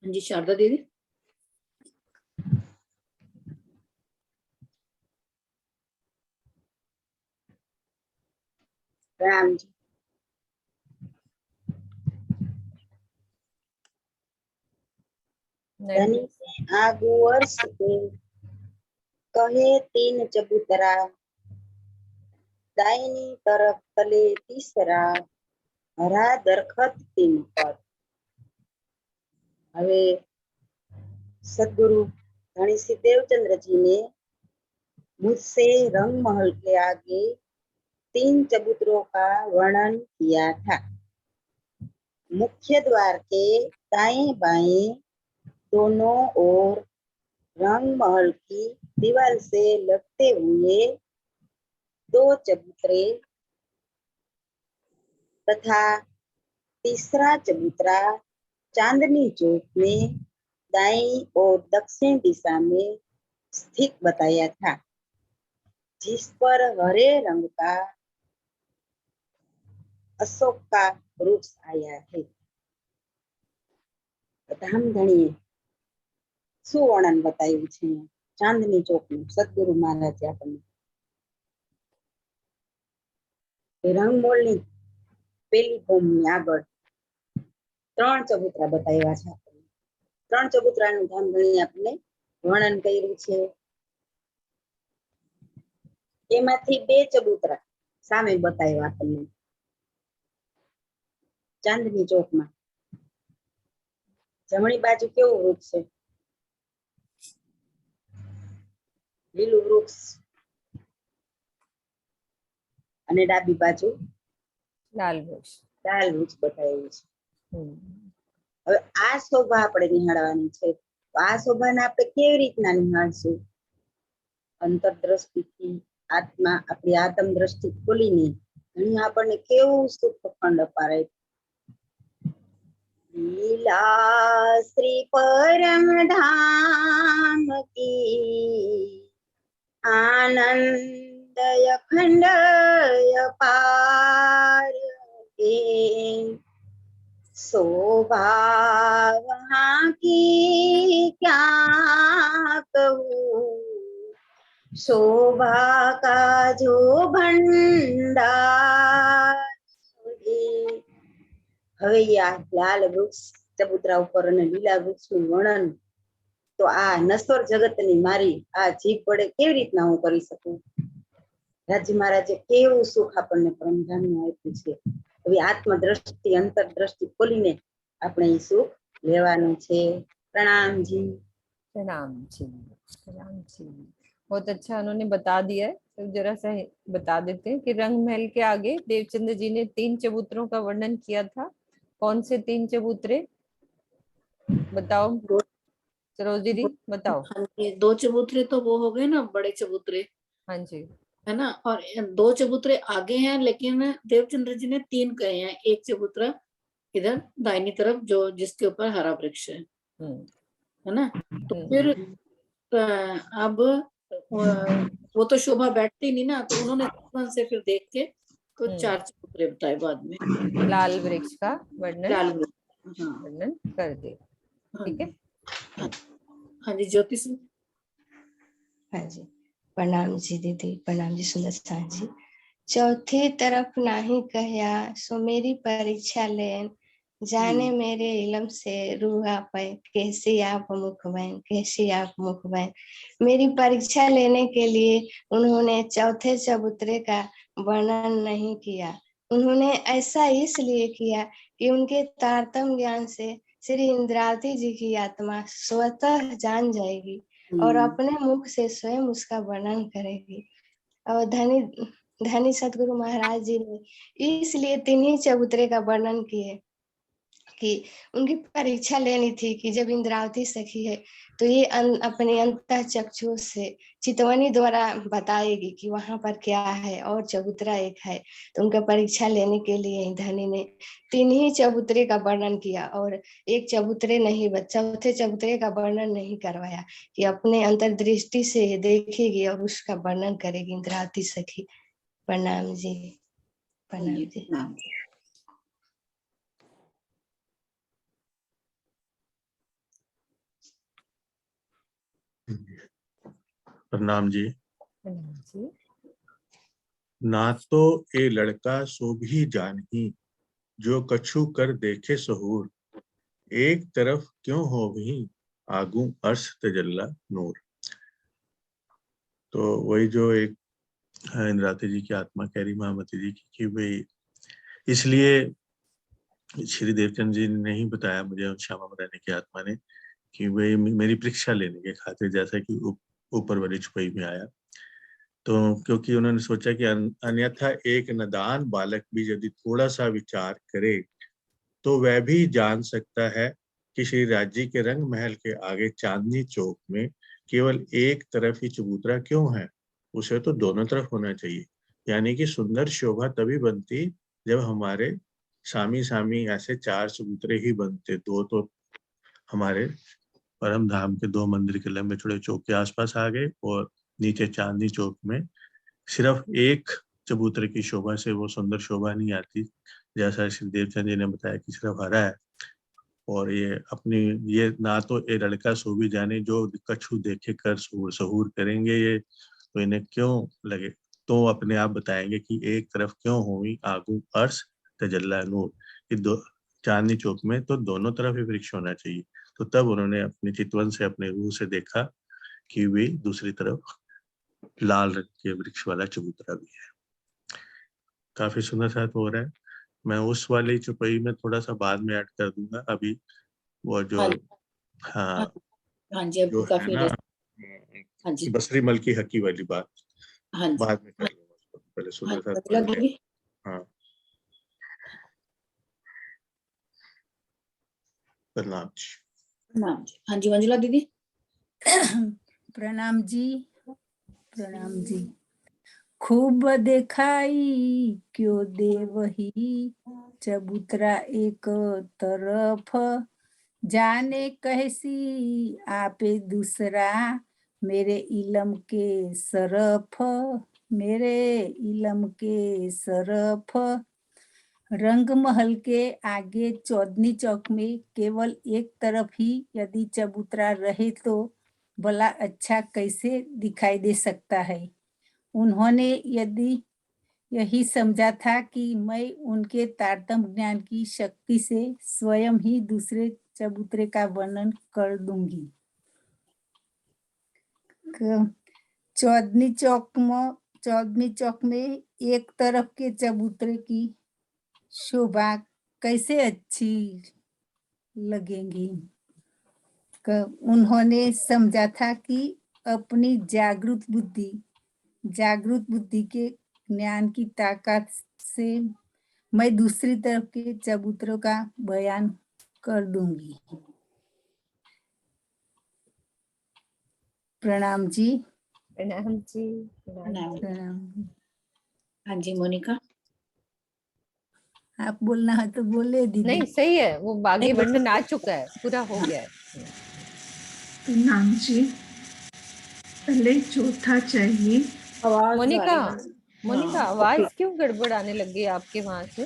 जी शारदा दीदी। राम जी। धनी से आगू वर्ष के कहे तीन चबूतरा, दाहिनी तरफ तले तीसरा, हरा दरखत तीन पर। હવે सदगुरु धनी श्री देवचंद्र जी ने मुझसे रंग महल के आगे 3 चबूतरों का वर्णन किया था। मुख्य द्वार के दाएं बाएं दोनों ओर रंग महल की दीवार से लगते हुए 2 चबूतरे तथा तीसरा चबूतरा चांदनी चौक में दाईं और दक्षिण दिशा में स्थित बताया था, जिस पर हरे रंग का अशोक का वृक्ष आया है। धाम धनी શું વર્ણન બતાવ્યું છે ચાંદની ચોકનું સદગુરુ મહારાજે આપણને રંગમોળની પેલી ભૂમિ આગળ 3 ચબૂતરા બતાવ્યા છે આપણને। 3 ચબૂતરાનું ધામ ધણી આપણને વર્ણન કર્યું છે। એમાંથી 2 ચબૂતરા સામે બતાવ્યા આપણને ચાંદની ચોકમાં। જમણી બાજુ કેવું વૃક્ષ છે? લીલું વૃક્ષ, અને ડાબી બાજુ લાલ વૃક્ષ બતાવ્યું છે। હવે આ શોભા આપણે નિહાળવાની છે. તો આ શોભાને આપણે કેવી રીતના નિહાળશું? અંતરદ્રષ્ટિથી, આત્મા આપણી આત્મ દ્રષ્ટિ ખોલીને અહીં આપણને કેવું સુખખંડ અપારે. લીલા શ્રી પરમ ધામ કી आनंद अखंड अपार के शोभा वहाँ की क्या कहूँ, शोभा का जो भंडार. હવે આ લાલ વૃક્ષ ચબૂતરા ઉપર અને લીલા વૃક્ષનું વર્ણન તો આ નશ્વર જગતની મારી આ જીભ વડે કેવી રીતના હું કરી શકું? રાજી મહારાજે કેવું સુખ આપણને પરમધામમાં આપ્યું છે. હવે આત્મદ્રષ્ટિ અંતરદ્રષ્ટિ ખોલીને આપણે એ સુખ લેવાનું છે. प्रणाम जी. बहुत अच्छा उन्होंने बता दिया है. तो जरा सा बता देते हैं कि रंग महल के आगे देवचंद्र जी ने 3 चबूतरों का वर्णन किया था. कौन से 3 चबूतरे बताओ सरोजी दी, बताओ. हाँ जी, 2 चबूतरे तो वो हो गए ना, बड़े चबूतरे. हाँ जी, है ना. और 2 चबूतरे आगे हैं, लेकिन देवचंद्र जी ने 3 कहे हैं. एक चबूतरा इधर दाहिनी तरफ जो जिसके ऊपर हरा वृक्ष है ना. तो फिर अब वो तो शोभा बैठती नहीं ना, तो उन्होंने से फिर देख के तो 4 चबूतरे बताए बाद में. लाल वृक्ष का वर्णन, लाल वृक्ष, हाँ, वर्णन कर दे. ठीक है. हाँ जी ज्योति सिंह. हाँ जी, प्रणाम जी दीदी, प्रणाम जी सुंदर जी. चौथी तरफ नाही कहया सो मेरी परीक्षा लेन, जाने मेरे इलम से रूह पे कैसी आप मुख बैन, कैसी आप मुख बैन. मेरी परीक्षा लेने के लिए उन्होंने चौथे चबूतरे का वर्णन नहीं किया. उन्होंने ऐसा इसलिए किया कि उनके तारतम ज्ञान से श्री इंद्रावती जी की आत्मा स्वतः जान जाएगी और अपने मुख से स्वयं उसका वर्णन करेगी. और धनी सतगुरु महाराज जी ने इसलिए 3 चबूतरे का वर्णन किए कि उनकी परीक्षा लेनी थी कि जब इंद्रावती सखी है तो ये अपने अंतः चक्षु से चितवनी द्वारा बताएगी कि वहां पर क्या है और चबूतरा एक है. तो उनका परीक्षा लेने के लिए धनी ने 3 चबूतरे का वर्णन किया और एक चबूतरे नहीं, चौथे चबूतरे का वर्णन नहीं करवाया कि अपने अंतर्दृष्टि से देखेगी और उसका वर्णन करेगी इंद्रावती सखी. प्रणाम जी. प्रणाम जी. प्रणाम जी. ना तो ए लड़का सो भी जानही, जो कछु कर देखे सहूर, एक तरफ क्यों हो भी आगू अर्श तजल्ला नूर. तो वही जो एक इंद्रावती जी की आत्मा कह रही महामती जी की कि भाई इसलिए श्री देवचंद जी ने नहीं बताया मुझे, श्यामा मरानी की आत्मा ने, कि भाई मेरी परीक्षा लेने के खातिर, जैसा कि ऊपर वाली छुपाई में आया. तो क्योंकि उन्होंने सोचा कि अन्यथा एक नदान बालक भी यदि थोड़ा सा विचार करे तो वह भी जान सकता है कि श्री राज्य के रंग महल के आगे चांदनी चौक में केवल एक तरफ ही चबूतरा क्यों है, उसे तो दोनों तरफ होना चाहिए. यानी कि सुंदर शोभा तभी बनती जब हमारे सामी सामी ऐसे 4 चबूतरे ही बनते. 2 तो हमारे परम धाम के 2 मंदिर के लंबे चौड़े चौक के आसपास आ गए और नीचे चांदनी चौक में सिर्फ एक चबूतरे की शोभा से वो सुंदर शोभा नहीं आती. जैसा श्री देवचंद जी ने बताया कि सिर्फ हरा है और ये अपनी ये ना तो ये लड़का सो भी जाने, जो कछु देखे कर सहूर करेंगे ये तो इन्हें क्यों लगे, तो अपने आप बताएंगे कि एक तरफ क्यों हुई आगू अर्श तजल्ला नूर, कि चांदनी चौक में तो दोनों तरफ ही वृक्ष होना चाहिए. तो तब उन्होंने अपने चितवन से अपने रूह से देखा कि वे दूसरी तरफ लाल रंग के वृक्ष वाला चबूतरा भी है. काफी सुंदर सा हो रहा है. मैं उस वाली चुपई में थोड़ा सा बाद में ऐड कर दूंगा. अभी वो जो हाँ जी जो काफी है ना बसरी मल की हकी वाली बात बाद में कर लूंगा. पहले सुंदर सा. हाँ प्रणाम जी। प्रणाम जी। हाँ जी मंजुला दीदी। प्रणाम जी। प्रणाम जी। खूब देखाई क्यों दे वही चबूतरा एक तरफ, जाने कैसी आपे दूसरा मेरे इलम के सरफ, मेरे इलम के सरफ। रंग महल के आगे चौदनी चौक में केवल एक तरफ ही यदि चबूतरा रहे तो भला अच्छा कैसे दिखाई दे सकता है। उन्होंने यदि यही समझा था कि मैं उनके तारतम्य ज्ञान की शक्ति से स्वयं ही दूसरे चबूतरे का वर्णन कर दूंगी। चौदनी चौक में एक तरफ के चबूतरे की शोभा कैसे अच्छी लगेंगी। उन्होंने समझा था कि अपनी जागृत बुद्धि के ज्ञान की ताकत से मैं दूसरी तरफ के चबूतरों का बयान कर दूंगी। प्रणाम जी। प्रणाम जी। प्रणाम। हाँ जी मोनिका। आप बोलना है तो बोले दीदी। नहीं सही है, वो बागी वर्णन आ चुका है, पूरा हो गया है। प्रणाम जी। पहले चौथा चाहिए। मोनिका, मोनिका आवाज क्यों गड़बड़ आने लग गई आपके वहां से?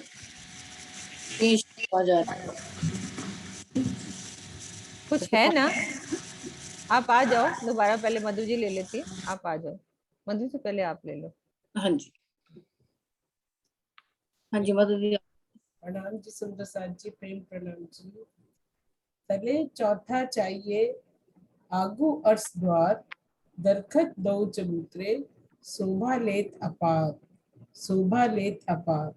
कुछ है ना? आप आ जाओ दोबारा, पहले मधु जी ले लेती है, आप आ जाओ। मधु जी पहले आप ले लो। हाँ जी। हाँ जी मधु जी। प्रणाम जी सुंदर साथ जी, प्रेम प्रणाम जी। पहले चौथा चाहिए आगू अर्स द्वार दरखत दो चबूतरे शोभा लेत अपार, शोभा लेत अपार।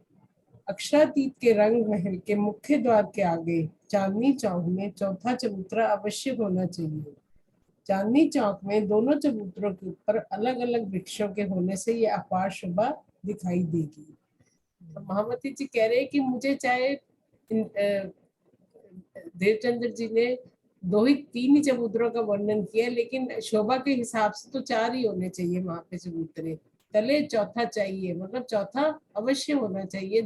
अक्षरातीत के रंग महल के मुख्य द्वार के आगे चांदनी चौक में चौथा चबूतरा अवश्य होना चाहिए। चांदनी चौक में दोनों चबूतरों के ऊपर अलग अलग वृक्षों के होने से ये अपार शोभा दिखाई देगी। तो महामती जी कह रहे हैं कि मुझे चाहे देवचंद्र जी ने तीन ही चबूतरों का वर्णन किया, लेकिन शोभा के हिसाब से तो 4 ही होने चाहिए वहां पे चबूतरे। तले चौथा चाहिए, मतलब चौथा अवश्य होना चाहिए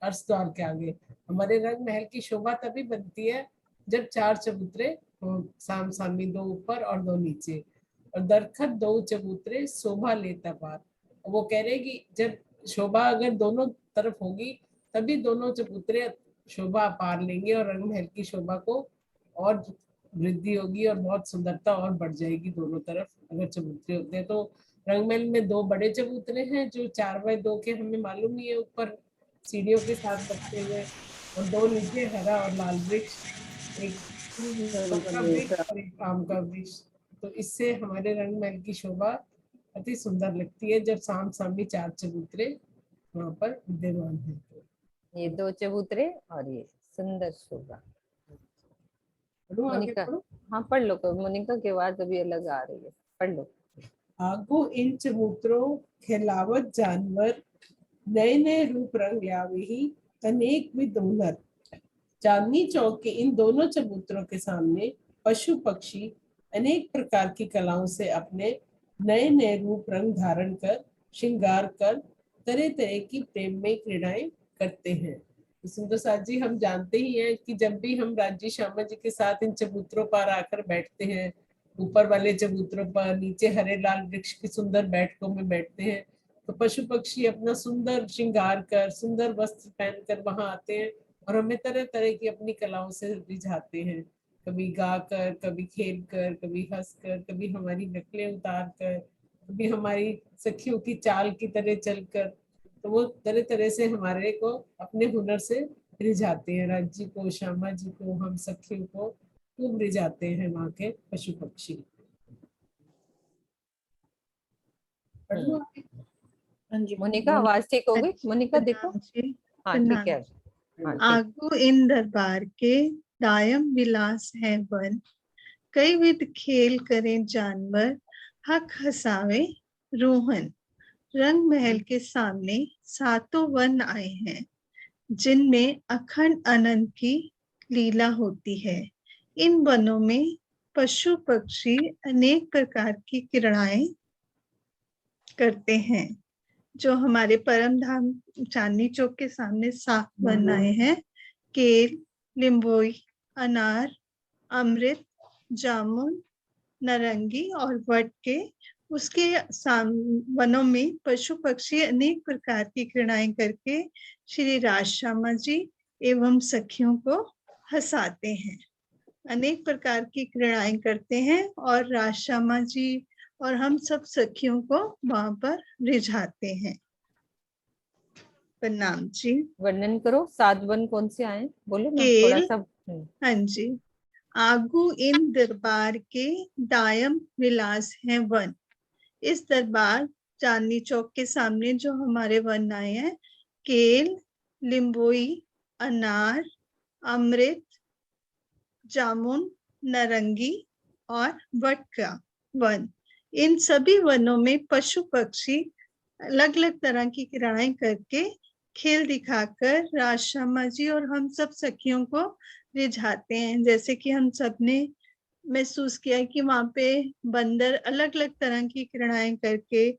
अर्श द्वार के आगे। हमारे रंग महल की शोभा तभी बनती है जब 4 चबूतरे हो, साम सामी, 2 ऊपर और 2 नीचे। और दरखत 2 चबूतरे शोभा लेता पार। वो कह रहे कि जब शोभा अगर दोनों तरफ होगी तभी दोनों चबूतरे शोभा पार लेंगे और रंग महल की शोभा को और वृद्धि होगी और बहुत सुंदरता और बढ़ जाएगी दोनों तरफ अगर चबूतरे होते हैं। तो रंगमहल में 2 बड़े चबूतरे हैं जो 4x2 के हमें मालूम ही है, ऊपर सीढ़ियों के साथ रखते हुए, और 2 नीचे हरा और लाल वृक्ष, एक का वृक्ष और एक आम का वृक्ष। तो इससे हमारे रंगमहल की शोभा अति सुंदर लगती है जब साम सामने 4 चबूतरे वहां पर विद्यमान है। ये 2 चबूतरे और ये सुंदर शोभा। मोनिका, हाँ पढ़ लो, मोनिका की आवाज अभी अलग आ रही है, पढ़ लो। आगो इन चबूतरों खिलावत जानवर नए नए रूप रंग लावे ही अनेक विध हुनर। चांदनी चौक के इन दोनों चबूतरों के सामने पशु पक्षी अनेक प्रकार की कलाओं से अपने नए नए रूप रंग धारण कर श्रृंगार कर तरह तरह की प्रेम में क्रीड़ाएं करते हैं। सुंदर साथ जी, हम जानते ही हैं कि जब भी हम राज्य श्यामा जी के साथ इन चबूतरों पर आकर बैठते हैं, ऊपर वाले चबूतरों पर नीचे हरे लाल वृक्ष की सुंदर बैठकों में बैठते हैं, तो पशु पक्षी अपना सुंदर श्रृंगार कर सुंदर वस्त्र पहनकर वहां आते हैं और हमें तरह तरह की अपनी कलाओं से रिझाते हैं। कभी गाकर, कभी खेल कर, कभी हंस कर, कभी हमारी नकलें उतार कर, कभी हमारी सखियों की चाल की तरह चलकर। तो वो तरह तरह से हमारे को अपने हुनर से रिझाते हैं। राज जी को, श्यामा जी को, हम सखियों को खूब रिझाते हैं वहाँ के पशु पक्षी। मोनिका आवाज ठीक हो गई? मोनिका देखो, हाँ ठीक है। आगू इन दरबार के दायम विलास है वन, कई विध खेल करें जानवर हक हसावे रोहन। रंग महल के सामने 7 वन आए हैं जिनमें अखंड आनंद की लीला होती है। इन वनों में पशु पक्षी अनेक प्रकार की क्रीड़ाएं करते हैं। जो हमारे परम धाम चांदनी चौक के सामने 7 वन आए हैं, केल, लिम्बोई, अनार, अमृत, जामुन, नारंगी और वट के उसके वनों में पशु पक्षी अनेक प्रकार की क्रीड़ाएं करके श्री राजश्यामा जी एवं सखियों को हंसाते हैं। अनेक प्रकार की क्रीड़ाएं करते हैं और राजश्यामा जी और हम सब सखियों को वहां पर रिझाते हैं। प्रणाम जी। वर्णन करो 7 वन कौन से आए, बोलो ना केल, थोड़ा सा। हाँ जी। आगू इन दरबार के दायम विलास है वन। इस दरबार चांदनी चौक के सामने जो हमारे वन आए हैं, केल, लिम्बोई, अनार, अमृत, जामुन, नारंगी और वट का वन। इन सभी वनों में पशु पक्षी अलग अलग तरह की क्रीड़ाएं करके खेल दिखाकर राजश्यामा जी और हम सब सखियों को रिझाते हैं। जैसे कि हम सब ने महसूस किया कि वहां पे बंदर अलग अलग तरह की क्रीड़ाएं करके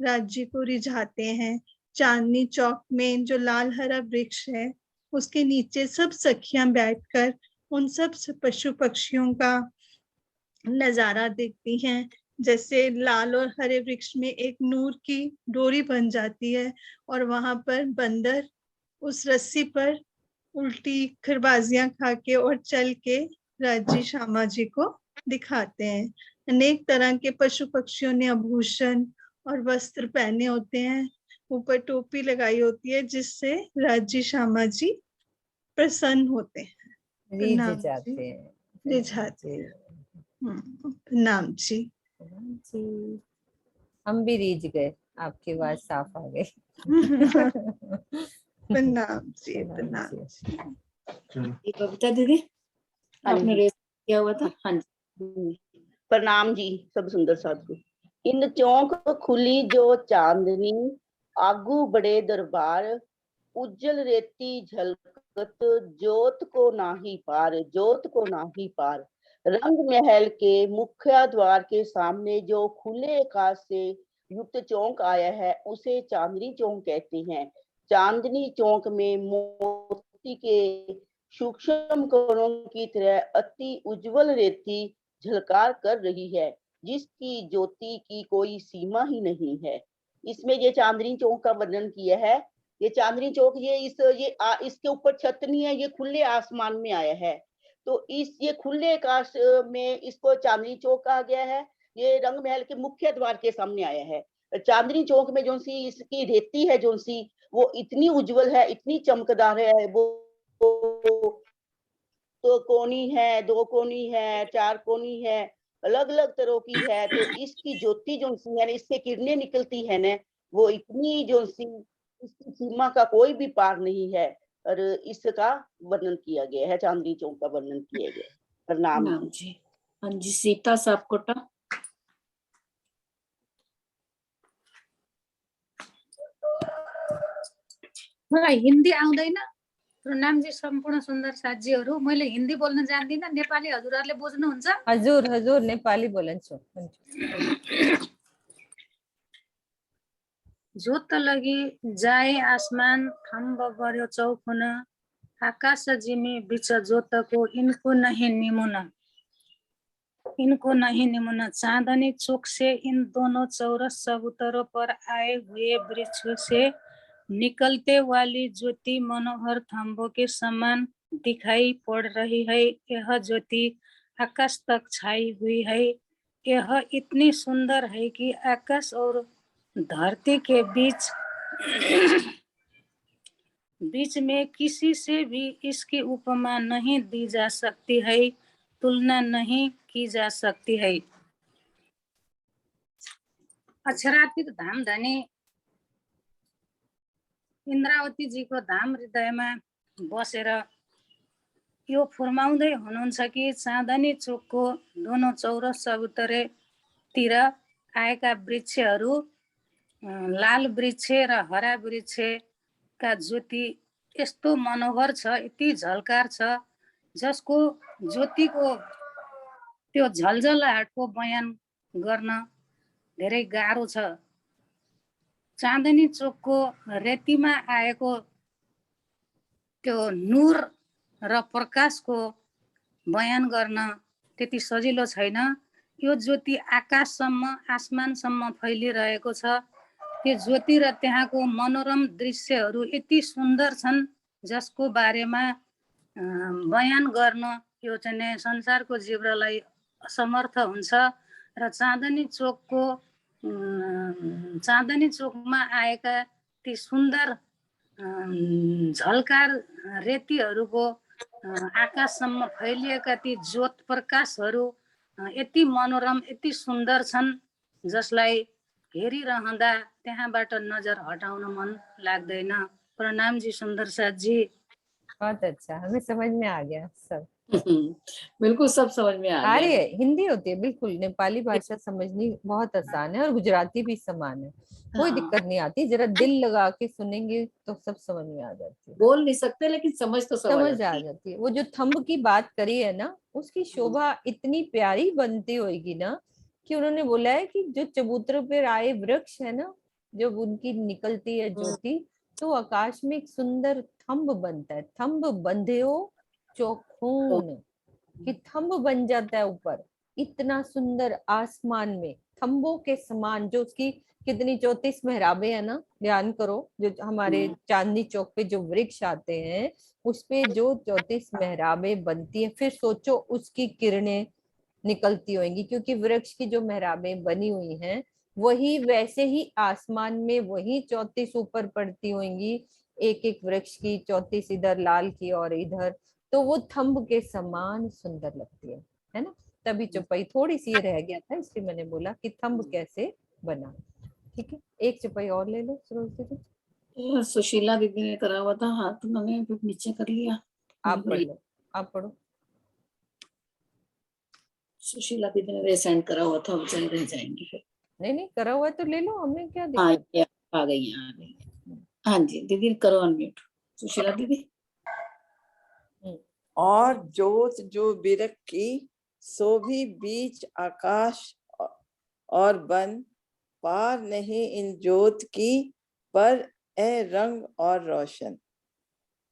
राज्य को रिझाते हैं। चांदनी चौक में जो लाल हरा वृक्ष है उसके नीचे सब सखियां बैठकर उन सब पशु पक्षियों का नजारा देखती हैं। जैसे लाल और हरे वृक्ष में एक नूर की डोरी बन जाती है और वहां पर बंदर उस रस्सी पर उल्टी खरबाजियां खा के और चल के राज्य श्यामा जी को दिखाते हैं। अनेक तरह के पशु पक्षियों ने आभूषण और वस्त्र पहने होते हैं, ऊपर टोपी लगाई होती है जिससे राज्य श्यामा जी प्रसन्न होते हैं, रिझाते हैं। रिझाते हैं। प्रणाम जी। हम भी रीझ गए, आपकी आवाज साफ आ गई। प्रणाम जी, प्रणाम जी। बबीता दीदी आपने रेस किया हुआ था। हाँ जी। प्रणाम जी सब सुंदर साधु। इन चौक खुली जो चांदनी, आगू बड़े दरबार, उज्जल रेती झलकत, जोत को नाही पार, जोत को नाही पार। रंग महल के मुख्य द्वार के सामने जो खुले आकाश से युक्त चौक आया है उसे चांदनी चौक कहते हैं। चांदनी चौक में मोती के सूक्ष्म कणों की तरह अति उज्जवल रेती झलकार कर रही है, जिसकी ज्योति की कोई सीमा ही नहीं है। इसमें ये चांदनी चौक का वर्णन किया है। ये चांदनी चौक इसके ऊपर छत नहीं है, ये खुले आसमान में आया है। तो ये खुले आकाश में इसको चांदनी चौक कहा गया है। ये रंग महल के मुख्य द्वार के सामने आया है। चांदनी चौक में जो सी इसकी रेती है जो सी वो इतनी उज्जवल है, इतनी चमकदार है। वो तो कोनी है, 2 कोनी है, 4 कोनी है, अलग अलग तरह की है। तो इसकी ज्योति जो सी है, इससे किरणें निकलती है ना, वो इतनी जो सी इसकी सीमा का कोई भी पार नहीं है। और इसका वर्णन किया गया है, चांदनी चौक का वर्णन किया गया है। प्रणाम जी। हाँ जी। सीता सापकोटा। मलाई हिन्दी आउँदैन। प्रणाम जी सम्पूर्ण सुन्दर साथीहरू। मैले हिन्दी बोल्न जान्दिनँ, नेपाली हजुरहरूले बुझ्नुहुन्छ? हजुर हजुर नेपाली बोल्छु। जोत लगी जाए आसमान, खम्ब गर्यो चौखुन, आकाश जिमी बीच जोतको इनको नहीं निमुन, इनको नहीं निमुन। चांदनी चौक से इन दोनों चौरस चबूतरों पर आए हुए वृक्ष से निकलते वाली ज्योति मनोहर थंबों के समान दिखाई पड़ रही है। यह ज्योति आकाश तक छाई हुई है। यह इतनी सुंदर है कि आकाश और धरती के बीच में किसी से भी इसकी उपमा नहीं दी जा सकती है, तुलना नहीं की जा सकती है। अक्षरातीत धाम धनी इन्द्रावती जी को धाम हृदयमा बसेर यो फुर्माउँदै हुनुहुन्छ कि चाँदनी चोकको दोनों चौरस चबुतरेतिर आएका वृक्षहरू, लाल वृक्ष र हरा वृक्षका ज्योति यस्तो मनोहर छ, यति झल्कार छ जसको ज्योतिको त्यो झलझलाहटको बयान गर्न धेरै गाह्रो छ। चाँदनी चोकको रेतीमा आएको त्यो नूर र प्रकाशको बयान गर्न त्यति सजिलो छैन। यो ज्योति आकाशसम्म आसमानसम्म फैलिरहेको छ। त्यो ज्योति र त्यहाँको मनोरम दृश्यहरू यति सुन्दर छन् जसको बारेमा बयान गर्न यो चाहिँ संसारको जिब्रोलाई असमर्थ हुन्छ। र चाँदनी चोकमा आएका ती सुन्दर झल्कार रेतीहरूको आकाशसम्म फैलिएका ती ज्योत प्रकाशहरू यति मनोरम यति सुन्दर छन् जसलाई हेरिरहँदा त्यहाँबाट नजर हटाउन मन लाग्दैन। प्रणाम जी सुंदर साथ जी। बहुत अच्छा, हमें समझ में आ गया सब। बिल्कुल सब समझ में आ रही गया। है, हिंदी होती है बिल्कुल, नेपाली भाषा समझनी बहुत आसान है और गुजराती भी समान है, कोई दिक्कत नहीं आती। जरा दिल लगा के सुनेंगे तो सब समझ में आ जाती है। बोल नहीं सकते लेकिन समझ तो समझ आ जाती है। वो जो थंब की बात करी है ना, उसकी शोभा इतनी प्यारी बनती होगी ना कि उन्होंने बोला है कि जो चबूतरों पर आए वृक्ष है ना, जब उनकी निकलती है ज्योति तो आकाश में एक सुंदर थंब बनता है। थंब बंध्यो चौखून, कि थंब बन जाता है ऊपर, इतना सुंदर आसमान में थंबों के समान। जो उसकी कितनी 34 मेहराबे है ना, ध्यान करो। जो हमारे चांदनी चौक पे जो वृक्ष आते हैं उस पे जो 34 मेहराबे बनती है, फिर सोचो उसकी किरणें निकलती होंगी, क्योंकि वृक्ष की जो मेहराबे बनी हुई हैं वही वैसे ही आसमान में वही 34 ऊपर पड़ती होंगी, एक एक वृक्ष की 34 इधर लाल की और इधर, तो वो थंब के समान सुंदर लगती है ना। तभी चौपाई थोड़ी सी रह गया था, इसलिए मैंने बोला कि थंब कैसे बना। ठीक है, एक चौपाई और ले लो सरोज दीदी। सुशीला दीदी ने करा हुआ था हाथ, उन्होंने फिर नीचे कर लिया। आप पढ़ लो, आप पढ़ो। सुशीला दीदी ने रेसेंड करा हुआ था, बेचारे रह जाएंगे फिर। नहीं करा हुआ तो ले लो, हमें क्या दिक्कत। आ गई। हाँ जी दीदी करो अनम्यूट, सुशीला दीदी। और जोत जो बिरख की सो भी बीच आकाश और वन, पार नहीं इन जोत की पर ए रंग और रोशन।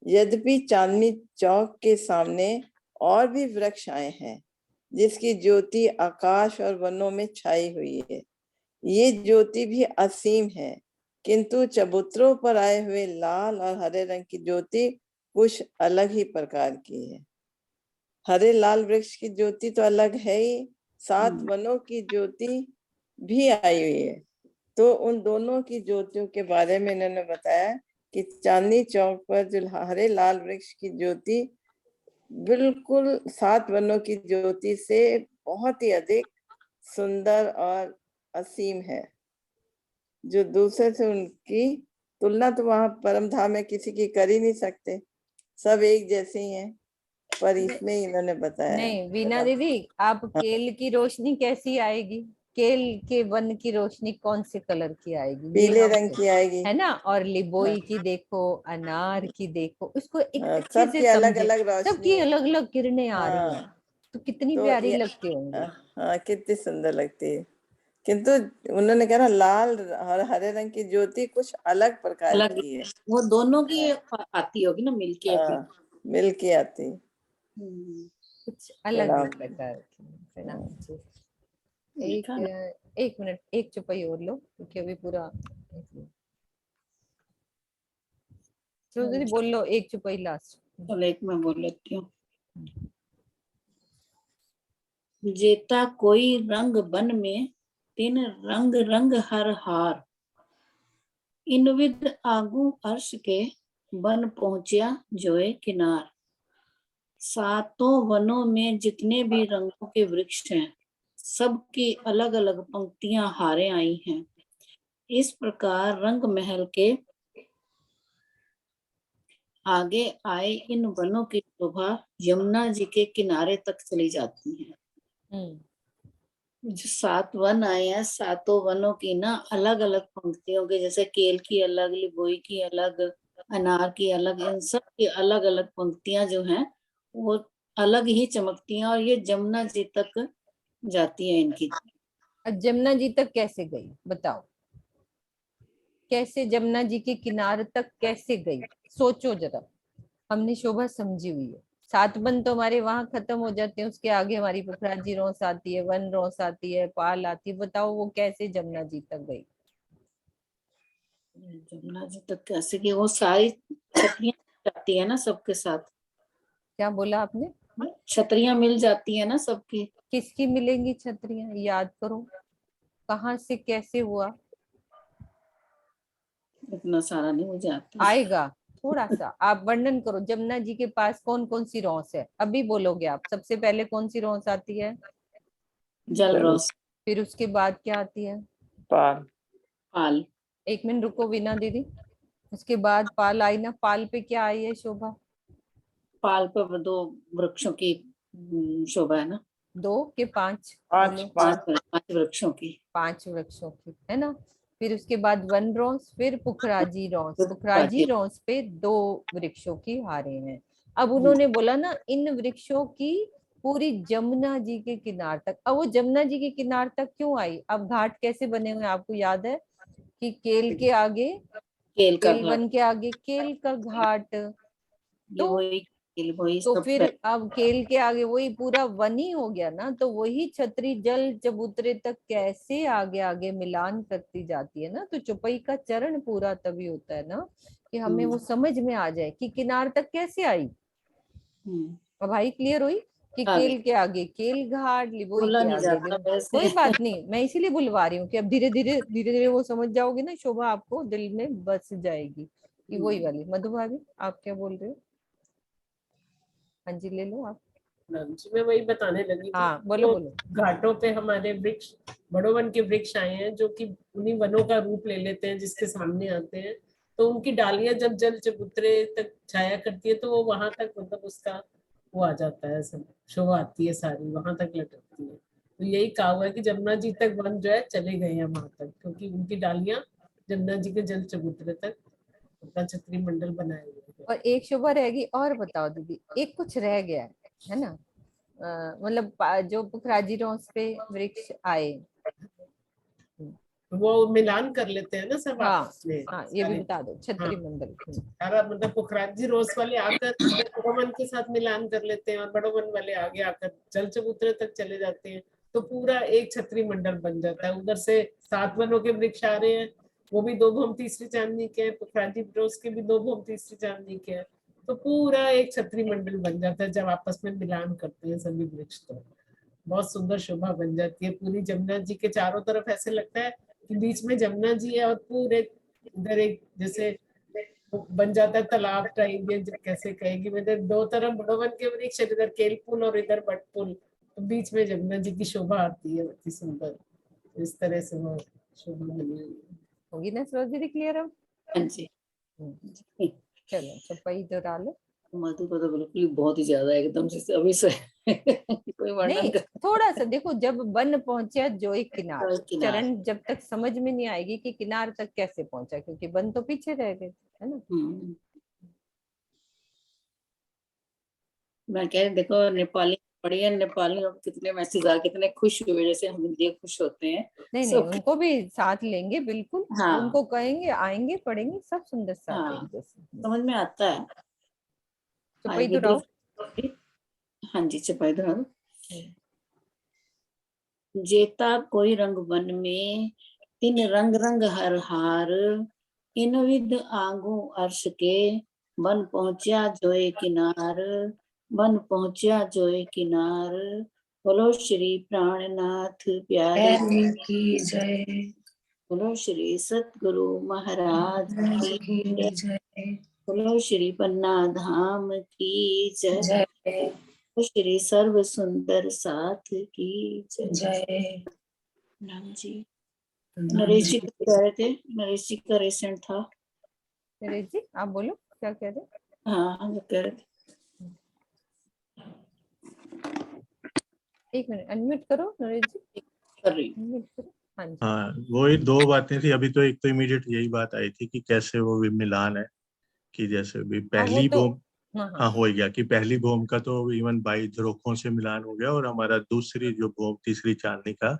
यद्यपि चांदनी चौक के सामने और भी वृक्ष आए हैं जिसकी ज्योति आकाश और वनों में छाई हुई है। ये ज्योति भी असीम है, किंतु चबूतरों पर आए हुए लाल और हरे रंग की ज्योति कुछ अलग ही प्रकार की है। हरे लाल वृक्ष की ज्योति तो अलग है ही, 7 वनों की ज्योति भी आई हुई है। तो उन दोनों की ज्योतियों के बारे में इन्होंने बताया कि चांदनी चौक पर जो हरे लाल वृक्ष की ज्योति बिल्कुल 7 वनों की ज्योति से बहुत ही अधिक सुंदर और असीम है। जो दूसरे से उनकी तुलना तो वहां परम धाम में किसी की कर ही नहीं सकते, सब एक जैसे ही हैं, पर इसमें इन्होंने बताया। नहीं वीना दीदी, आप केल की रोशनी कैसी आएगी? केल के वन की रोशनी कौन से कलर की आएगी? पीले रंग की आएगी, है ना। और लिबोई की देखो, अनार की देखो, उसको एक अच्छे सबकी से अलग समझे। अलग रोशनी, सबकी अलग अलग किरणें आ रही हैं, तो कितनी प्यारी लगती होंगी। हाँ कितनी सुंदर लगती है। किंतु उन्होंने कहा ना लाल और हरे रंग की ज्योति कुछ अलग प्रकार की है। वो दोनों की आती होगी ना मिलके, मिलके आती, कुछ अलग प्रकार की। एक मिनट, एक चुपाई और लो क्योंकि अभी पूरा दीदी बोल लो, एक चुपाई लास्ट। चलो एक मैं बोल लेती हूँ। जेता कोई रंग बन में तीन रंग रंग हर हार, इन विद आगू अर्श के बन पहुंचा जोए किनार। 7 वनों में जितने भी रंगों के वृक्ष हैं सबकी अलग अलग पंक्तियां हारें आई हैं। इस प्रकार रंग महल के आगे आए इन वनों की शोभा यमुना जी के किनारे तक चली जाती है। जो 7 वन आए हैं, 7 वनों की ना अलग अलग पंक्तियों के, जैसे केल की अलग, लिबोई की अलग, अनार की अलग, इन सब की अलग अलग पंक्तियां जो हैं वो अलग ही चमकती हैं और ये जमुना जी तक जाती है इनकी। जमुना जी तक कैसे गई बताओ, कैसे जमुना जी के किनारे तक कैसे गई, सोचो जरा। हमने शोभा समझी हुई है, 7 बन तो हमारे वहां खत्म हो जाते हैं, उसके आगे हमारी पुखराजी रोस आती है, वन रोस आती है, पाल आती है, बताओ वो कैसे जमुना जी तक गई। जमुना जी तक कैसे गई, वो सारी छतरियां जाती है ना सबके साथ। क्या बोला आपने? छतरियां मिल जाती है ना सबकी। किसकी मिलेंगी छतरियां, याद करो, कहाँ से कैसे हुआ? इतना सारा नहीं मुझे आता। आएगा थोड़ा सा, आप वर्णन करो। जमुना जी के पास कौन कौन सी रोस है, अभी बोलोगे आप। सबसे पहले कौन सी रोस आती है? जल रोस। फिर उसके बाद क्या आती है? पाल। पाल। 1 मिनट रुको वीना दीदी। उसके बाद पाल आई ना, पाल पे क्या आई है शोभा? पाल पर 2 वृक्षों की शोभा है ना। 2 के 5? 5 वृक्षों की। 5 वृक्षों की है ना। फिर उसके बाद वन रोस, फिर पुखराजी रोस। पुखराजी रोस पे 2 वृक्षों की हारे हैं। अब उन्होंने बोला ना इन वृक्षों की पूरी जमुना जी के किनार तक। अब वो जमुना जी के किनार तक क्यों आई? अब घाट कैसे बने हुए आपको याद है कि केल के आगे, केल वन के आगे केल का घाट, तो फिर अब केल के आगे वही पूरा वन ही हो गया ना। तो वही छतरी जल चबूतरे तक कैसे आगे आगे मिलान करती जाती है ना। तो चौपाई का चरण पूरा तभी होता है ना कि हमें वो समझ में आ जाए कि किनार तक कैसे आई। अब भाई क्लियर हुई कि केल के आगे केल घाट, लिबोई के आगे। कोई बात नहीं, मैं इसीलिए बुलवा रही हूँ कि अब धीरे धीरे वो समझ जाओगे ना शोभा, आपको दिल में बस जाएगी कि वही वाली। मधु भाभी आप क्या बोल रहे हो? हाँ जी ले लो आप। जी मैं वही बताने लगी थी। हाँ बोलो बोलो। घाटों पे हमारे वृक्ष, बड़ो वन के वृक्ष आए हैं जो कि उन्हीं वनों का रूप ले लेते हैं जिसके सामने आते हैं। तो उनकी डालियां जब जल चबूतरे तक छाया करती है तो वो वहां तक मतलब उसका वो आ जाता है, सब शोभा आती है सारी वहां तक लटकती है। तो यही कहा हुआ है कि जमुना जी तक वन जो है चले गए हैं वहां तक, क्योंकि उनकी डालियां जमुना जी के जल चबूतरे तक अपना छतरी मंडल बनाए हुए हैं। और एक शोभा रहेगी और बताओ दीदी, एक कुछ रह गया है ना, मतलब जो पुखराजी रोस पे वृक्ष आए वो मिलान कर लेते हैं ना सब आपस में। हाँ ये भी बता दो छतरी मंडल। सारा मतलब पुखराजी रोस वाले आकर बड़ो वन के साथ मिलान कर लेते हैं और बड़ो वन वाले आगे आकर जल चबूतरे तक चले जाते हैं। तो पूरा एक छतरी मंडल बन जाता है। उधर से 7 वनों के वृक्ष आ रहे हैं, वो भी 2 भौम तीसरी चांदनी के हैं, पुखराजी रोस के भी 2 भौम तीसरी चांदनी के हैं। तो पूरा एक छतरी मंडल बन जाता है जब आपस में मिलान करते हैं सभी वृक्ष। तो बहुत सुंदर शोभा बन जाती है पूरी जमुना जी के चारों तरफ। ऐसे लगता है कि बीच में जमुना जी है और पूरे इधर एक जैसे बन जाता है तालाब टाइप, ये कैसे कहेगी, मतलब 2 तरफ बड़ो वन के वृक्ष, इधर केल पुल और इधर बट पुल, तो बीच में जमुना जी की शोभा आती है अति सुंदर। इस तरह से वो शोभा बनी हुई होगी ना सरोज दीदी, क्लियर है? हाँ जी। चलो चौपाई दोहरा लो। मधु को तो बिल्कुल बहुत ही ज्यादा एकदम से अभी से कोई वर्णन नहीं थोड़ा सा देखो, जब वन पहुंचा जो एक किनार, चरण जब तक समझ में नहीं आएगी कि किनार तक कैसे पहुंचा, क्योंकि वन तो पीछे रह गए है ना। मैं कह रही देखो नेपाली पढ़िए, नेपाली कितने मैसेज आ, कितने खुश हुए जैसे हम हिंदी खुश होते हैं। नहीं उनको भी साथ लेंगे बिल्कुल। हाँ। उनको कहेंगे आएंगे पढ़ेंगे सब सुंदर साथ जैसे समझ में आता है। चौपाई दोहराओ। हाँ जी चौपाई दोहराओ। जेता कोई रंग वन में, तीन रंग रंग हर हार, इन विध आगू अर्श के, बन पहुंचा जोए किनार, बन पहुंचा जोए किनार। बोलो श्री प्राणनाथ प्यारे की जय। बोलो श्री सतगुरु महाराज की जय। बोलो श्री पन्ना धाम की जय। श्री सर्व सुंदर साथ की जय। नाम जी। नरेश जी कह रहे थे, नरेश जी का रिसेंट था। नरेश जी आप बोलो क्या कह रहे? हाँ वो कह रहे थे। 1 मिनट अनम्यूट करो नरेश जी। कर रही हाँ वही 2 बातें थी अभी। तो एक तो इमीडिएट यही बात आई थी कि कैसे वो मिलान है कि जैसे भी पहली हाँ हो गया कि पहली भूम का तो इवन 22 झरोखों से मिलान हो गया, और हमारा दूसरी जो भूम तीसरी चांदनी का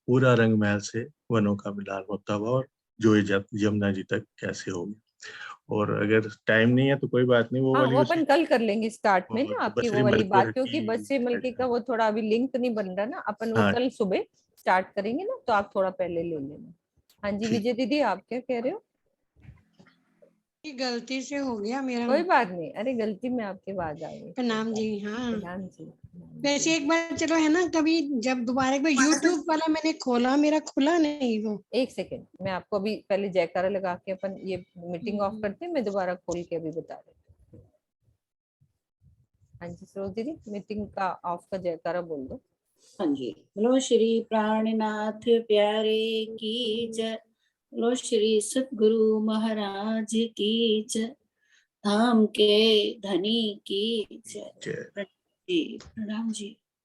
पूरा रंग महल से वनों का मिलान होता हुआ, और जो यमुना जी तक कैसे होगी। और अगर टाइम नहीं है तो कोई बात नहीं, वो हाँ, वाली वो अपन कल कर लेंगे स्टार्ट में ना आपकी वो वाली बात, क्योंकि बच्चे मलके का वो थोड़ा अभी लिंक नहीं बन रहा ना, अपन वो कल सुबह स्टार्ट करेंगे ना, तो आप थोड़ा पहले ले लेना। हाँ जी विजय दीदी, आप क्या कह रहे हो? गलती से हो गया मेरा। कोई बात नहीं, अरे गलती में आपके बाद आ गई। प्रणाम जी। हाँ प्रणाम जी। वैसे एक बार चलो है ना, कभी जब दोबारा एक बार यूट्यूब वाला मैंने खोला, मेरा खुला नहीं वो। एक सेकेंड, मैं आपको अभी पहले जयकारा लगा के अपन ये मीटिंग ऑफ करते हैं, मैं दोबारा खोल के अभी बता रही हूँ। हाँ जी सरोज दीदी, मीटिंग का ऑफ का जयकारा बोल दो। हाँ जी, बोलो श्री प्राणनाथ प्यारे की जय, बोलो श्री सतगुरु महाराज की जय, धाम के धनी की जय। प्रणाम जी।